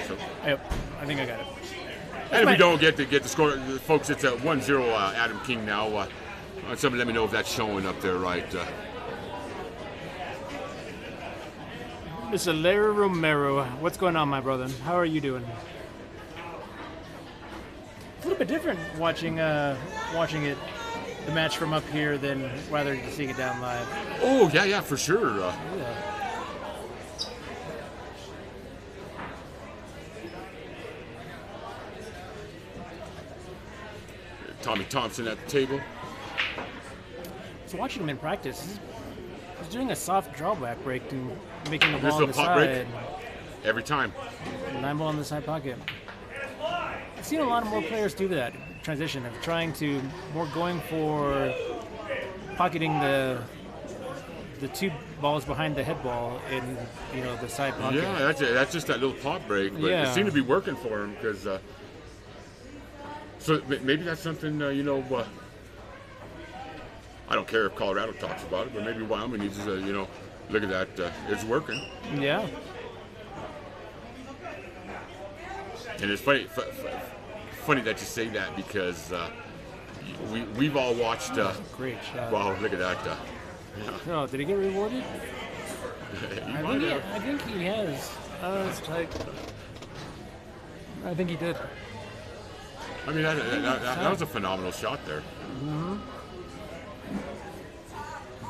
So, Yep, I think I got it. and if we don't get the score, folks, it's a 1-0 Adam King now. Somebody let me know if that's showing up there right. Mr. Larry Romero, what's going on, my brother? How are you doing? It's a little bit different watching it, the match from up here, than rather than seeing it down live. Oh yeah, for sure. Yeah. Tommy Thompson at the table. So watching him in practice, he's doing a soft drawback break and making the This ball on is the a pop side. break every time. 9-ball on the side pocket. I've seen a lot of more players do that transition of trying to going for pocketing the 2 balls behind the head ball in the side pocket. Yeah, that's just that little pop break, but Yeah. it seemed to be working for him because. So maybe that's something I don't care if Colorado talks about it, but maybe Wyoming needs to look at that. It's working. Yeah. And it's funny that you say that because we've all watched. Great shot. Wow, look at that. Oh, did he get rewarded? He might have. I think he has. It's tight. I think he did. I mean, that was a phenomenal shot there. Mm-hmm.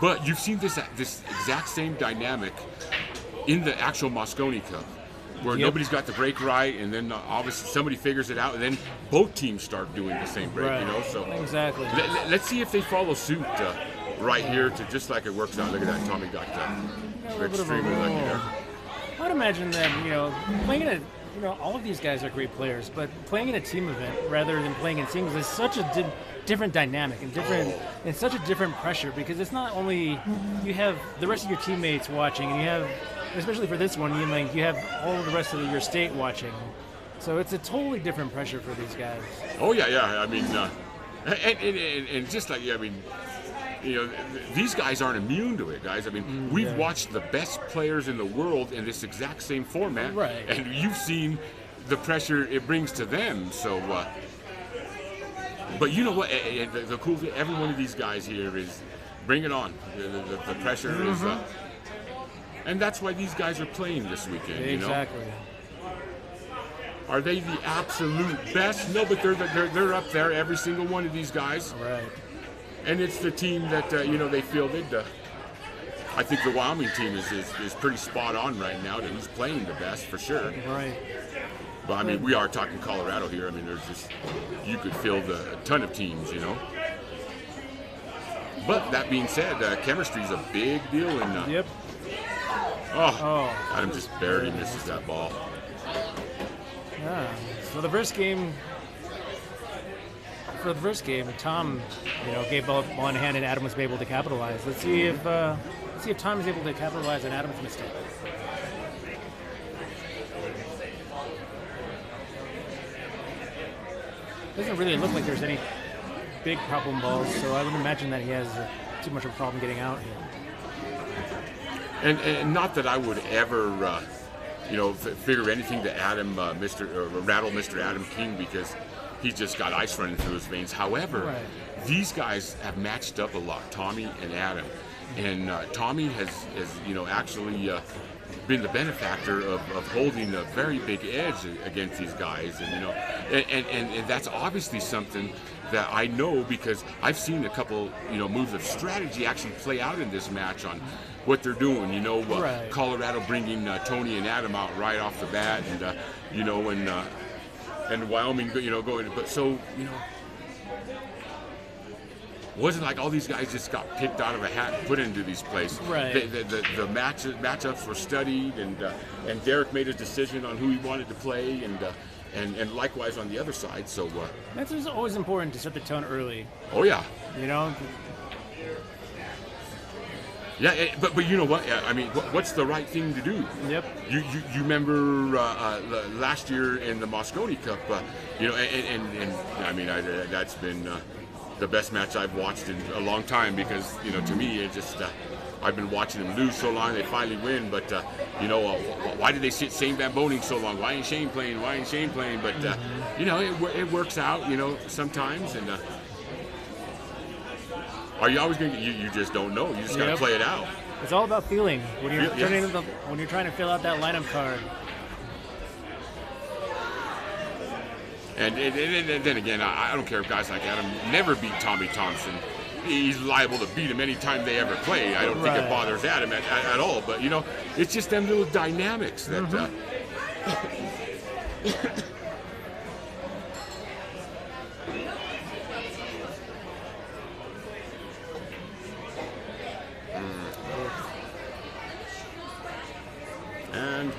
But you've seen this exact same dynamic in the actual Moscone Cup, where nobody's got the break right, and then obviously somebody figures it out, and then both teams start doing the same break. Right. So Exactly. let's see if they follow suit right here to just like it works out. Look at that, Tommy got A little bit of a extremely lucky roll. there. I would imagine that, playing in a, all of these guys are great players, but playing in a team event rather than playing in singles is such a different dynamic and such a different pressure, because it's not only you have the rest of your teammates watching, and you have, especially for this one, you have all the rest of your state watching. So it's a totally different pressure for these guys. Oh yeah. I mean, and just like, these guys aren't immune to it, guys. I mean, we've watched the best players in the world in this exact same format, right? And you've seen the pressure it brings to them. So, but you know what? The cool thing, every one of these guys here is bring it on. The pressure is, and that's why these guys are playing this weekend. Exactly. Are they the absolute best? No, but they're up there. Every single one of these guys. Right. And it's the team that they fielded. I think the Wyoming team is pretty spot on right now. That he's playing the best for sure. Right. But I mean, we are talking Colorado here. I mean, there's just, you could field a ton of teams, But that being said, chemistry is a big deal. And yep. Adam just barely misses that ball. Yeah. So the first game. For the first game, Tom, gave ball in hand, and Adam was able to capitalize. Let's see if Tom is able to capitalize on Adam's mistake. Doesn't really look like there's any big problem balls, so I would imagine that he has too much of a problem getting out here. And not that I would ever, figure anything to Adam, rattle Mr. Adam King, because he's just got ice running through his veins. However, these guys have matched up a lot, Tommy and Adam. And Tommy has actually been the benefactor of holding a very big edge against these guys. And that's obviously something that I know, because I've seen a couple, moves of strategy actually play out in this match on what they're doing. Colorado bringing Tony and Adam out right off the bat, and and Wyoming, going. But so, wasn't like all these guys just got picked out of a hat and put into these places. Right. The matchups were studied, and Derek made his decision on who he wanted to play, and likewise on the other side. So that's just always important to set the tone early. Oh yeah. Yeah, but you know what? I mean, what's the right thing to do? Yep. You remember last year in the Moscone Cup, and I mean, that's been the best match I've watched in a long time, because to me it just I've been watching them lose so long, they finally win, but why did they sit Shane Van Boning so long? Why ain't Shane playing? But it works out, sometimes, and. Are you always going to? You just don't know. You just got to play it out. It's all about feeling when you're when you're trying to fill out that lineup card. And then again, I don't care if guys like Adam never beat Tommy Thompson. He's liable to beat him anytime they ever play. I don't think it bothers Adam at all. But it's just them little dynamics that. And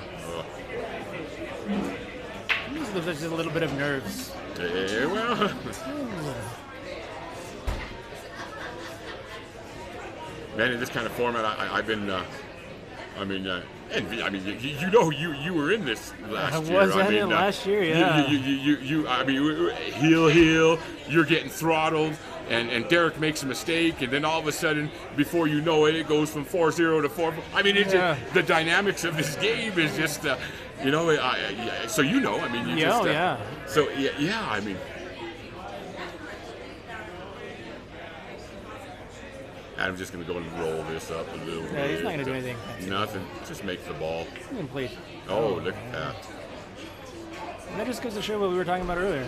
there's just a little bit of nerves. Well, man, in this kind of format, I've been. You were in this last year. Was in last year? Yeah. Heel. You're getting throttled. And Derek makes a mistake, and then all of a sudden, before you know it, it goes from 4-0 to 4. I mean, it's just, the dynamics of this game is just, so I mean, you just. So I mean. Adam's just going to go and roll this up a little bit. Yeah, he's not going to do anything. Nothing. Just make the ball. Complete. Oh, look at that. And that just goes to show what we were talking about earlier.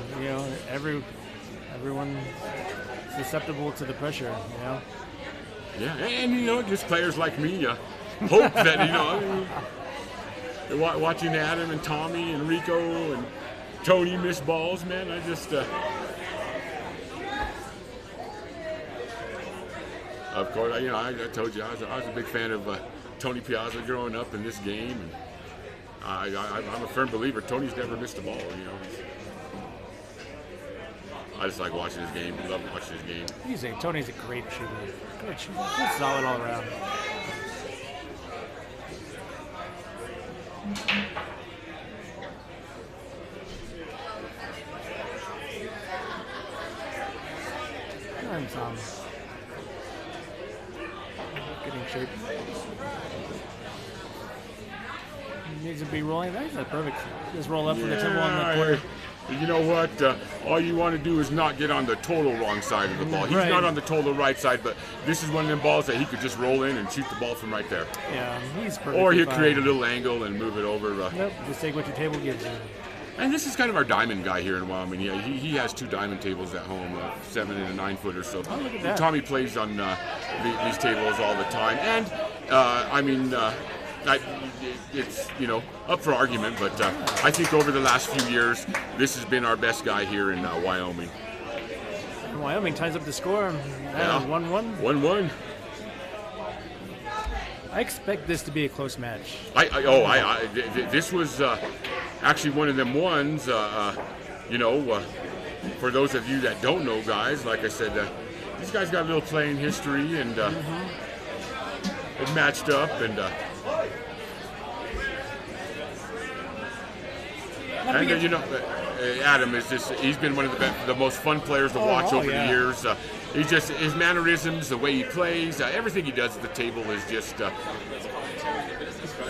Everyone susceptible to the pressure, Yeah, and just players like me hope that watching Adam and Tommy and Rico and Tony miss balls, man. I just of course, I told you I was a big fan of Tony Piazza growing up in this game, I'm a firm believer. Tony's never missed a ball. You know. I just like watching his game. I love watching his game. You say Tony's a great shooter. Good shooter. He's solid all around. And Tom. Getting shape. Needs to be rolling. That's perfect. Just roll up with the tempo on the quarter. You know what? All you want to do is not get on the total wrong side of the ball. He's not on the total right side, but this is one of them balls that he could just roll in and shoot the ball from right there. Yeah, he's perfect. Or he'll create a little angle and move it over. Nope, just take what your table gives you. And this is kind of our diamond guy here in Wyoming. Yeah, he has 2 diamond tables at home, 7 and a 9-footer. So oh, look at that. Tommy plays on these tables all the time. And I mean. It's up for argument, but I think over the last few years, this has been our best guy here in Wyoming. And Wyoming ties up the score. 1-1. 1-1. I expect this to be a close match. This was actually one of them ones. For those of you that don't know, guys, like I said, these guys got a little playing history, and it matched up, and. Adam is just—he's been one of the most fun players to watch over the years. He's just his mannerisms, the way he plays, everything he does at the table is just. This is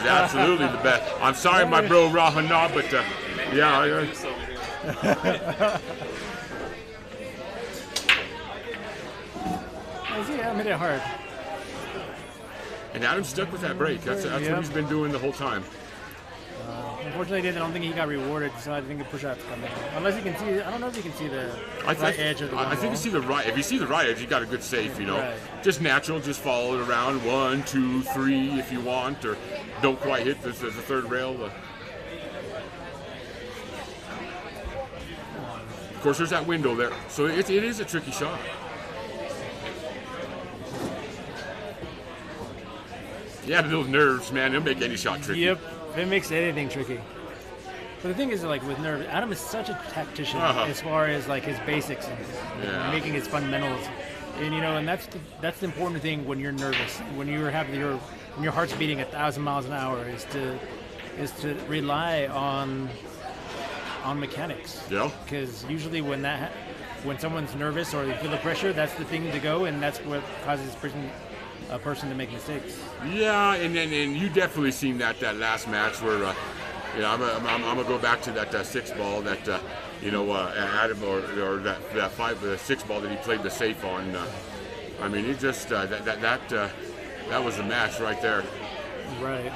absolutely the best. I'm sorry, my bro Rahana, but yeah. I made it hard. And Adam's stuck with that break. That's what he's been doing the whole time. Unfortunately, I don't think he got rewarded, so I think the push-out's coming. Unless you can see, I don't know if you can see the right edge of the ball. I think you see the right. If you see the right edge, you got a good safe. Right. Just natural. Just follow it around 1, 2, 3 if you want, or don't quite hit the third rail. Of course, there's that window there, so it is a tricky shot. Yeah, the little nerves, man. They'll make any shot tricky. Yep. It makes anything tricky. But the thing is, like with nerve, Adam is such a tactician as far as like his basics and making his fundamentals, and that's the important thing when you're nervous, when you have when your heart's beating 1,000 miles an hour, is to rely on mechanics. Yeah. Because usually when someone's nervous or they feel the pressure, that's the thing to go, and that's what causes a person to make mistakes. Yeah, and you definitely seen that last match where, I'm gonna go back to that 6 ball that Adam or that 6 ball that he played the safe on. I mean, he just that was the match right there. Right.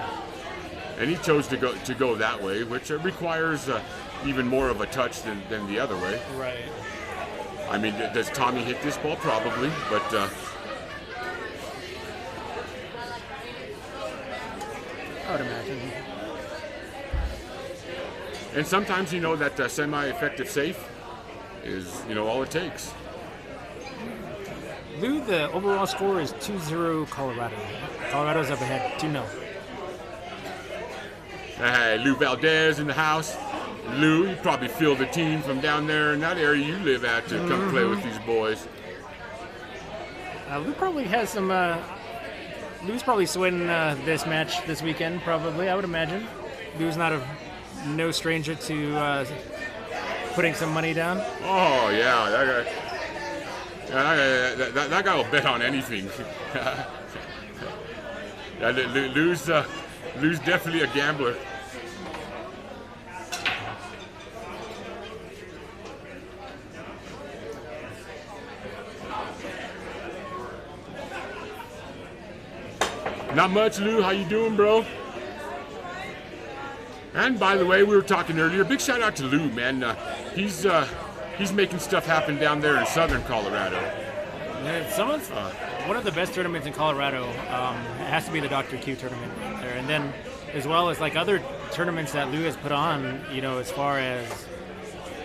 And he chose to go that way, which requires even more of a touch than the other way. Right. I mean, does Tommy hit this ball? Probably, but. I would imagine. And sometimes that semi-effective safe is all it takes. Lou, the overall score is 2-0 Colorado. Colorado's up ahead, 2-0. Hey, Lou Valdez in the house. Lou, you probably feel the team from down there in that area you live at to come play with these boys. Lou probably has some. Lou's probably sweating this match this weekend, probably, I would imagine. Lou's no stranger to putting some money down. Oh, yeah, that guy will bet on anything. Lou's definitely a gambler. Not much, Lou. How you doing, bro? And by the way, we were talking earlier. Big shout out to Lou, man. He's making stuff happen down there in southern Colorado. One of the best tournaments in Colorado has to be the Dr. Q tournament there, and then as well as like other tournaments that Lou has put on. As far as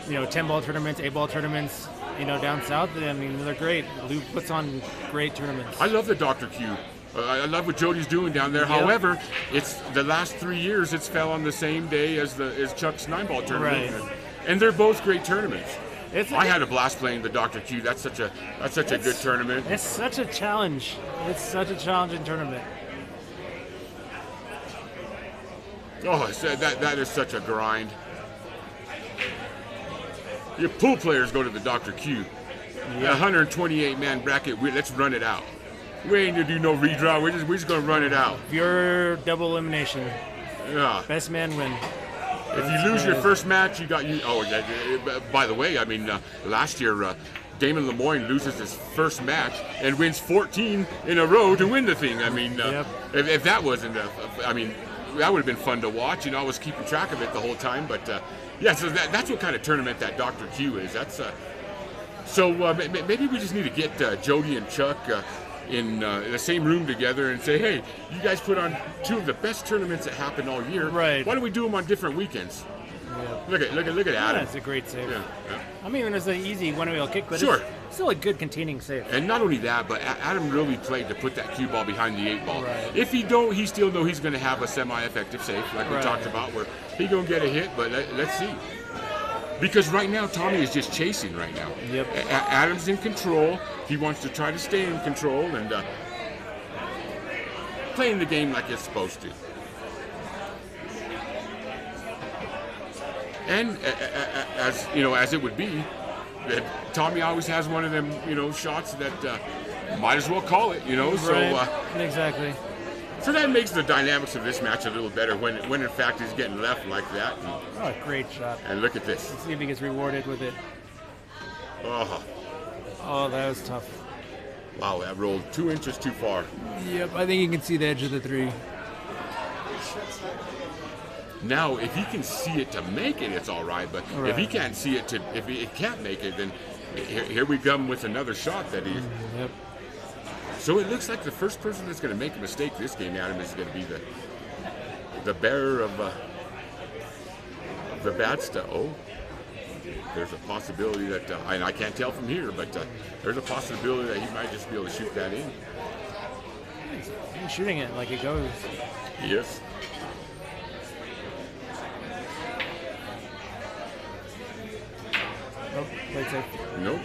10-ball tournaments, 8-ball tournaments. Down south. I mean, they're great. Lou puts on great tournaments. I love the Dr. Q. I love what Jody's doing down there. Yep. However, it's the last 3 years it's fell on the same day as Chuck's 9-ball tournament, Right. and they're both great tournaments. It's I had a blast playing the Dr. Q. That's such a good tournament. It's such a challenge. It's such a challenging tournament. Oh, that is such a grind. Your pool players go to the Dr. Q. Yeah. 128-man bracket. Let's run it out. We ain't gonna do no redraw. We're just gonna run it out. Pure double elimination. Yeah. Best man win. If you lose your first match, you got you. Oh, by the way, I mean last year Damon Lemoyne loses his first match and wins 14 in a row to win the thing. I mean, Yep. if that wasn't, I mean, that would have been fun to watch. You know, I was keeping track of it the whole time. But yeah, so that's what kind of tournament that Dr. Q is. That's so maybe we just need to get Jody and Chuck in the same room together and say, hey, you guys put on two of the best tournaments that happened all year. Right. Why don't we do them on different weekends? Yep. Look at Adam. That's a great save. Yeah. I mean, it was an easy one-wheel kick, but Sure. it's still a good containing save. And not only that, but Adam really played to put that cue ball behind the 8-ball. Right. If he don't, he still know he's going to have a semi-effective save, like we Right. talked about, where he going to get a hit, but let's see. Because right now, Tommy is just chasing right now. Yep. Adam's in control. He wants to try to stay in control and playing the game like it's supposed to. And as you know, as it would be, Tommy always has one of them, you know, shots that might as well call it, you know. So Right. Exactly. so that makes the dynamics of this match a little better when in fact he's getting left like that. Oh, great shot. And look at this. Let's see if he gets rewarded with it. Oh, Oh, that was tough. wow, that rolled 2 inches too far. Yep, I think you can see the edge of the 3. Now, if he can see it to make it, it's all right. But if he Right. can't see it if he can't make it, then here we come with another shot that he. Yep. So it looks like the first person that's going to make a mistake this game, Adam, is going to be the bearer of the bad stuff. Oh, there's a possibility that, and I can't tell from here, but there's a possibility that he might just be able to shoot that in. He's shooting it like it goes. Yes. Nope, plate safe. Nope.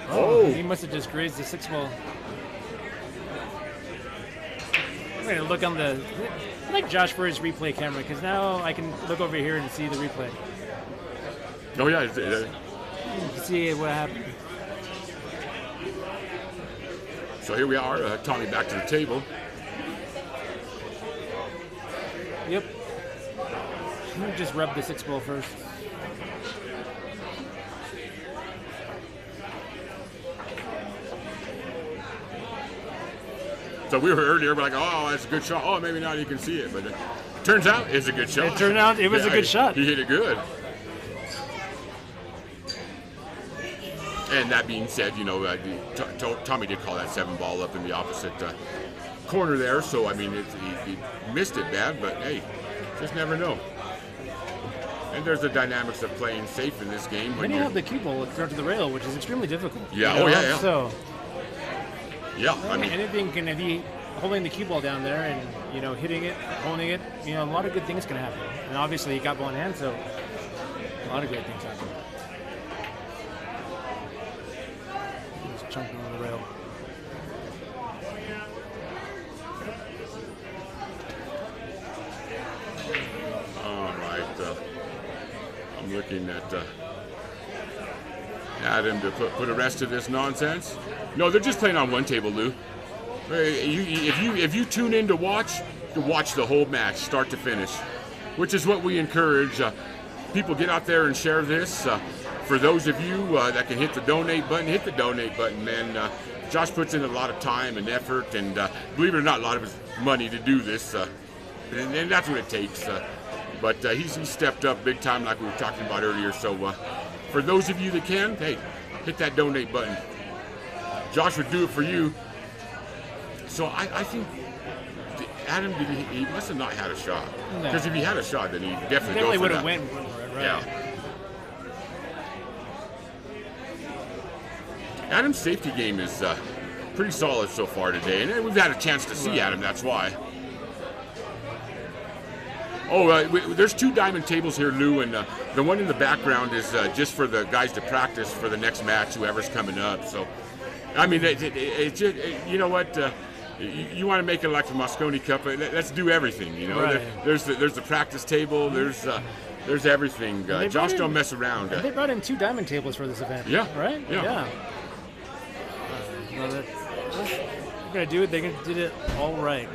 Oh, Oh. he must have just grazed the 6-ball. I'm going to look on the... I like Josh for his replay camera, because now I can look over here and see the replay. Oh yeah. You can see what happened. So here we are, Tommy back to the table. Yep. Let me just rub the 6-ball first. So we were earlier, we're like, oh, that's a good shot. Oh, maybe not you can see it, but it turns out it's a good shot. It turned out it was a good shot. He hit it good. And that being said, you know, Tommy did call that 7-ball up in the opposite corner there. So, I mean, he missed it bad, but hey, just never know. And there's the dynamics of playing safe in this game. Then you have the cue ball in front of the rail, which is extremely difficult. Yeah, you know? oh, yeah. So, Yeah, I mean, anything can be holding the cue ball down there and, you know, hitting it, holding it, you know, a lot of good things can happen. And obviously he got ball in hand, so a lot of great things happen. Just chunking on the rail. all right. I'm looking at Adam to put a rest to this nonsense. No, they're just playing on one table, Lou. If you tune in to watch the whole match, start to finish, which is what we encourage. People get out there and share this. For those of you that can hit the donate button, hit the donate button, man. Josh puts in a lot of time and effort, and believe it or not, a lot of his money to do this, and that's what it takes. But he's stepped up big time, like we were talking about earlier. So for those of you that can, hey, hit that donate button. Josh would do it for you. So I think Adam, he must have not had a shot. Because if he had a shot, then he definitely would go have for that. went for it, right? Yeah. Adam's safety game is pretty solid so far today, and we've had a chance to see Adam. That's why. Oh, there's 2 diamond tables here, Lou, and the one in the background is just for the guys to practice for the next match, whoever's coming up. So, I mean, it's just, you know what? You want to make it like the Moscone Cup? Let's do everything. You know, Right. there's the practice table. There's everything. Josh don't mess around. They brought in 2 diamond tables for this event. Yeah. Right. Yeah. Well, they're gonna do it. They did it all right.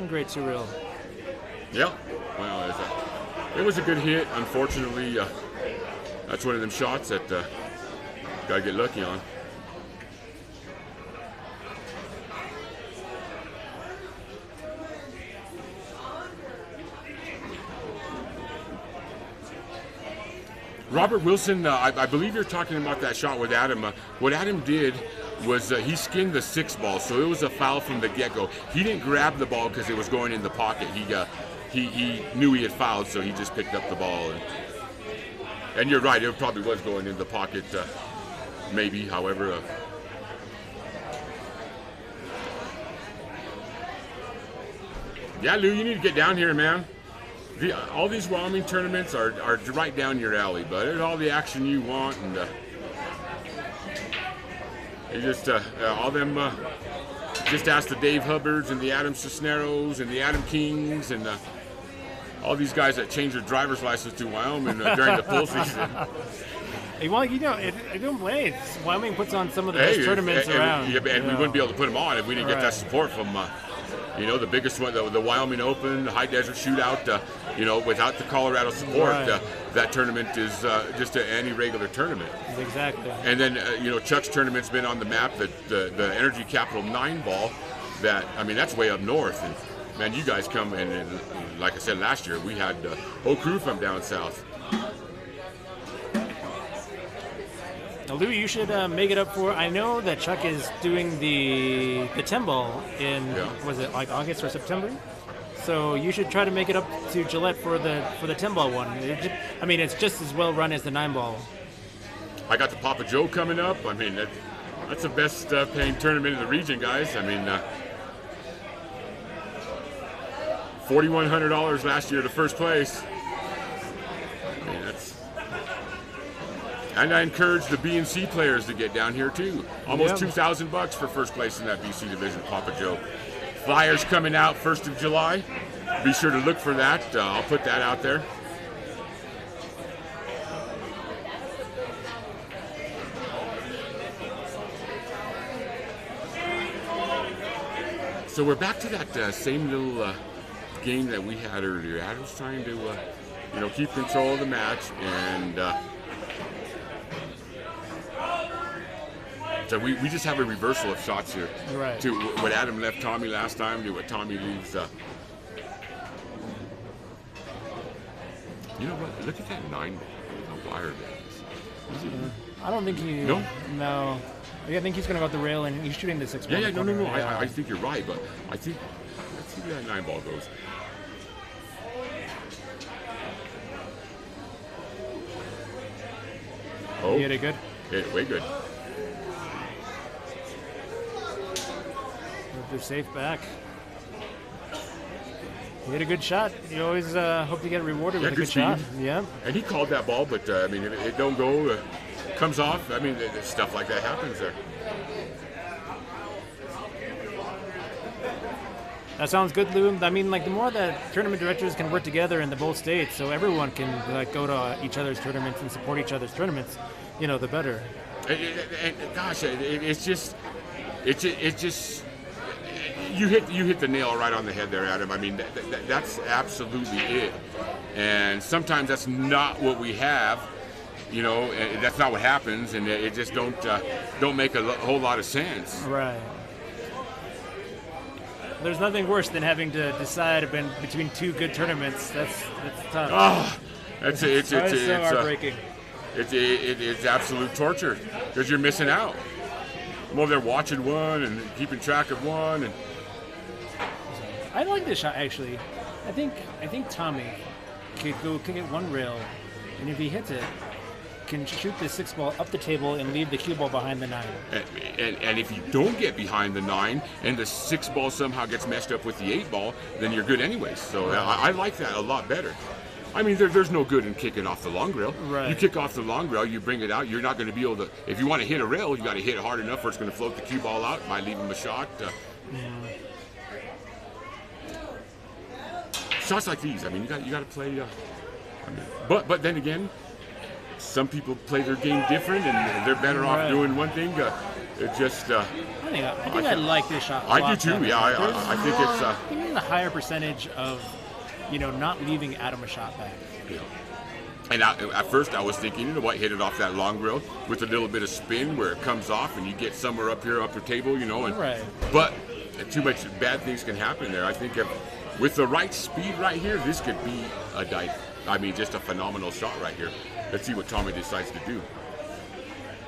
Great surreal. Yeah. Well, it was a good hit. Unfortunately, that's one of them shots that gotta get lucky on. Robert Wilson, I believe you're talking about that shot with Adam. What Adam did was he skinned the 6 ball, so it was a foul from the get-go. He didn't grab the ball because it was going in the pocket. He knew he had fouled, so he just picked up the ball. And you're right, it probably was going in the pocket, maybe, however. Yeah, Lou, you need to get down here, man. All these Wyoming tournaments are right down your alley, but it's all the action you want, and you just all them. Just ask the Dave Hubbards and the Adam Cisneros and the Adam Kings and all these guys that change their driver's license to Wyoming during the pool season. Hey, well, you know, I don't blame. Wyoming puts on some of the best tournaments around. And we wouldn't be able to put them on if we didn't get that support from. You know, the biggest one, the Wyoming Open, the High Desert Shootout, you know, without the Colorado support, that tournament is just any regular tournament. Exactly. And then, you know, Chuck's tournament's been on the map, the Energy Capital 9 ball, that's way up north. And, man, you guys come, and like I said last year, we had a whole crew from down south. Now, Louis, you should make it up for. I know that Chuck is doing the 10 ball in was it like August or September? So you should try to make it up to Gillette for the 10 ball one. It's just as well run as the 9 ball. I got the Papa Joe coming up. I mean, that's the best paying tournament in the region, guys. I mean, $4,100 last year to first place. I mean, that's. And I encourage the B and C players to get down here too. Almost $2,000 for first place in that BC division, Papa Joe. Flyers coming out 1st of July. Be sure to look for that. I'll put that out there. So we're back to that same little game that we had earlier. Adam's trying to, keep control of the match, and so we just have a reversal of shots here. Right. To what Adam left Tommy last time, to what Tommy leaves. You know what? Look at that 9 ball. How wired that is. I don't think he. No? No. I think he's going to go at the rail, and he's shooting the 6 ball. No. I think you're right, but I think let's see where that 9 ball goes. Oh, He hit it good. Hit it way good. They're safe back. He hit a good shot. You always hope to get rewarded with a good shot. Yeah. And he called that ball, but if it don't go, comes off. Stuff like that happens there. That sounds good, Lou. The more that tournament directors can work together in the both states, so everyone can go to each other's tournaments and support each other's tournaments, the better. And gosh, it's just you hit the nail right on the head there, Adam. That's absolutely it. And sometimes that's not what we have. And that's not what happens, and it just don't make a whole lot of sense. Right. There's nothing worse than having to decide between 2 good tournaments. That's tough. Oh, it's so heartbreaking. It's absolute torture because you're missing out. I'm over there watching one and keeping track of one. And I like this shot actually. I think Tommy could get one rail, and if he hits it, can shoot the 6 ball up the table and leave the cue ball behind the 9. And if you don't get behind the 9 and the 6 ball somehow gets messed up with the 8 ball, then you're good anyways. So I like that a lot better. I mean, there's no good in kicking off the long rail. Right. You kick off the long rail, you bring it out. You're not going to be able to. If you want to hit a rail, you got to hit it hard enough where it's going to float the cue ball out. Might leave him a shot. Shots like these. I mean, you got to play. But then again, some people play their game different, and they're better off doing one thing. It just. I think I like this shot. I do too. Yeah, I think it's. Even a higher percentage of, not leaving Adam a shot back. Yeah. And at first I was thinking, hit it off that long rail with a little bit of spin where it comes off, and you get somewhere up here, up your table, And, right. But too much bad things can happen there. I think with the right speed right here, this could be just a phenomenal shot right here. Let's see what Tommy decides to do.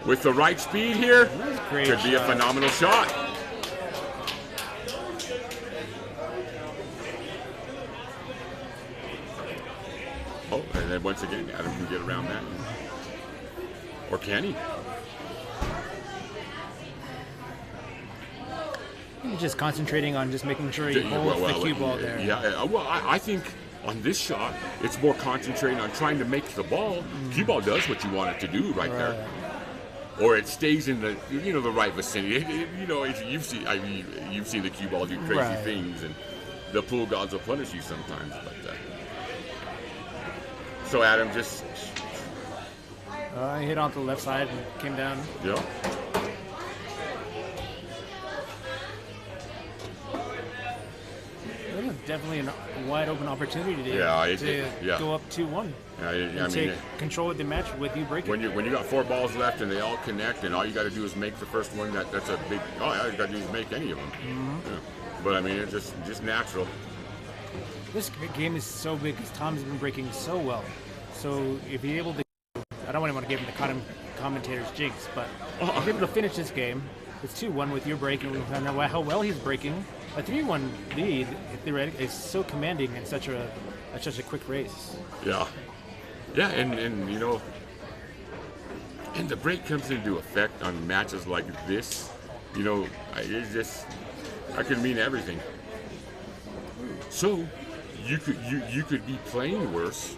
With the right speed here, could be a phenomenal shot. Oh, and then once again, Adam can get around that. Or can he? He's just concentrating on just making sure he holds the cue ball there. Yeah, I think on this shot, it's more concentrating on trying to make the ball. Cue ball does what you want it to do right there. Or it stays in the the right vicinity. You've seen the cue ball do crazy things, and the pool gods will punish you sometimes. But so Adam just hit onto the left side and came down. Yeah. Definitely a wide open opportunity to go up 2-1. Take control of the match with you breaking. When you got 4 balls left and they all connect, and all you got to do is make the first one, that's a big. All you got to do is make any of them. Yeah. But I mean, it's just natural. This game is so big because Tom's been breaking so well. So if you're able to, I don't want to give him the commentator's jinx, but if you're able to finish this game, it's 2-1 with your break, and we find out how well he's breaking. A 3-1 lead, theoretically, is so commanding in such a quick race. Yeah, and and the break comes into effect on matches like this. That could mean everything. So you could be playing worse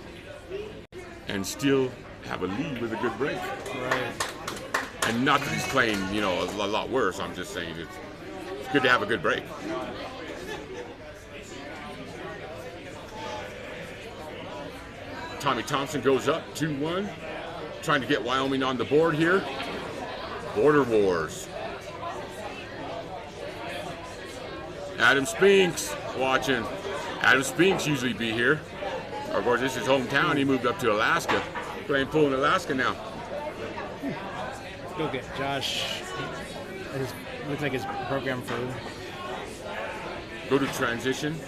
and still have a lead with a good break. Right. And not that he's playing, a lot worse. I'm just saying it's good to have a good break. Tommy Thompson goes up 2-1, trying to get Wyoming on the board here. Border Wars. Adam Spinks watching. Adam Spinks usually be here. Of course, this is his hometown. He moved up to Alaska, playing pool in Alaska now. Let's go get Josh. Looks like his program for. Go to transition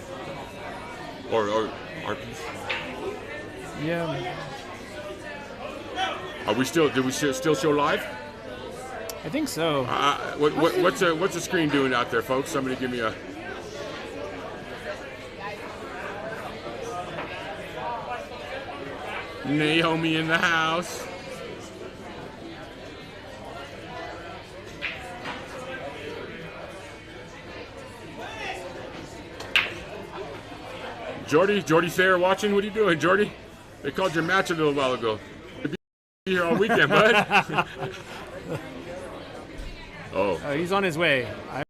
or RP. Yeah. Are we still? Do we still show live? I think so. What's the screen doing out there, folks? Somebody give me a. Naomi in the house. Jordy Thayer watching. What are you doing, Jordy? They called your match a little while ago. You'll be here all weekend, bud. He's on his way.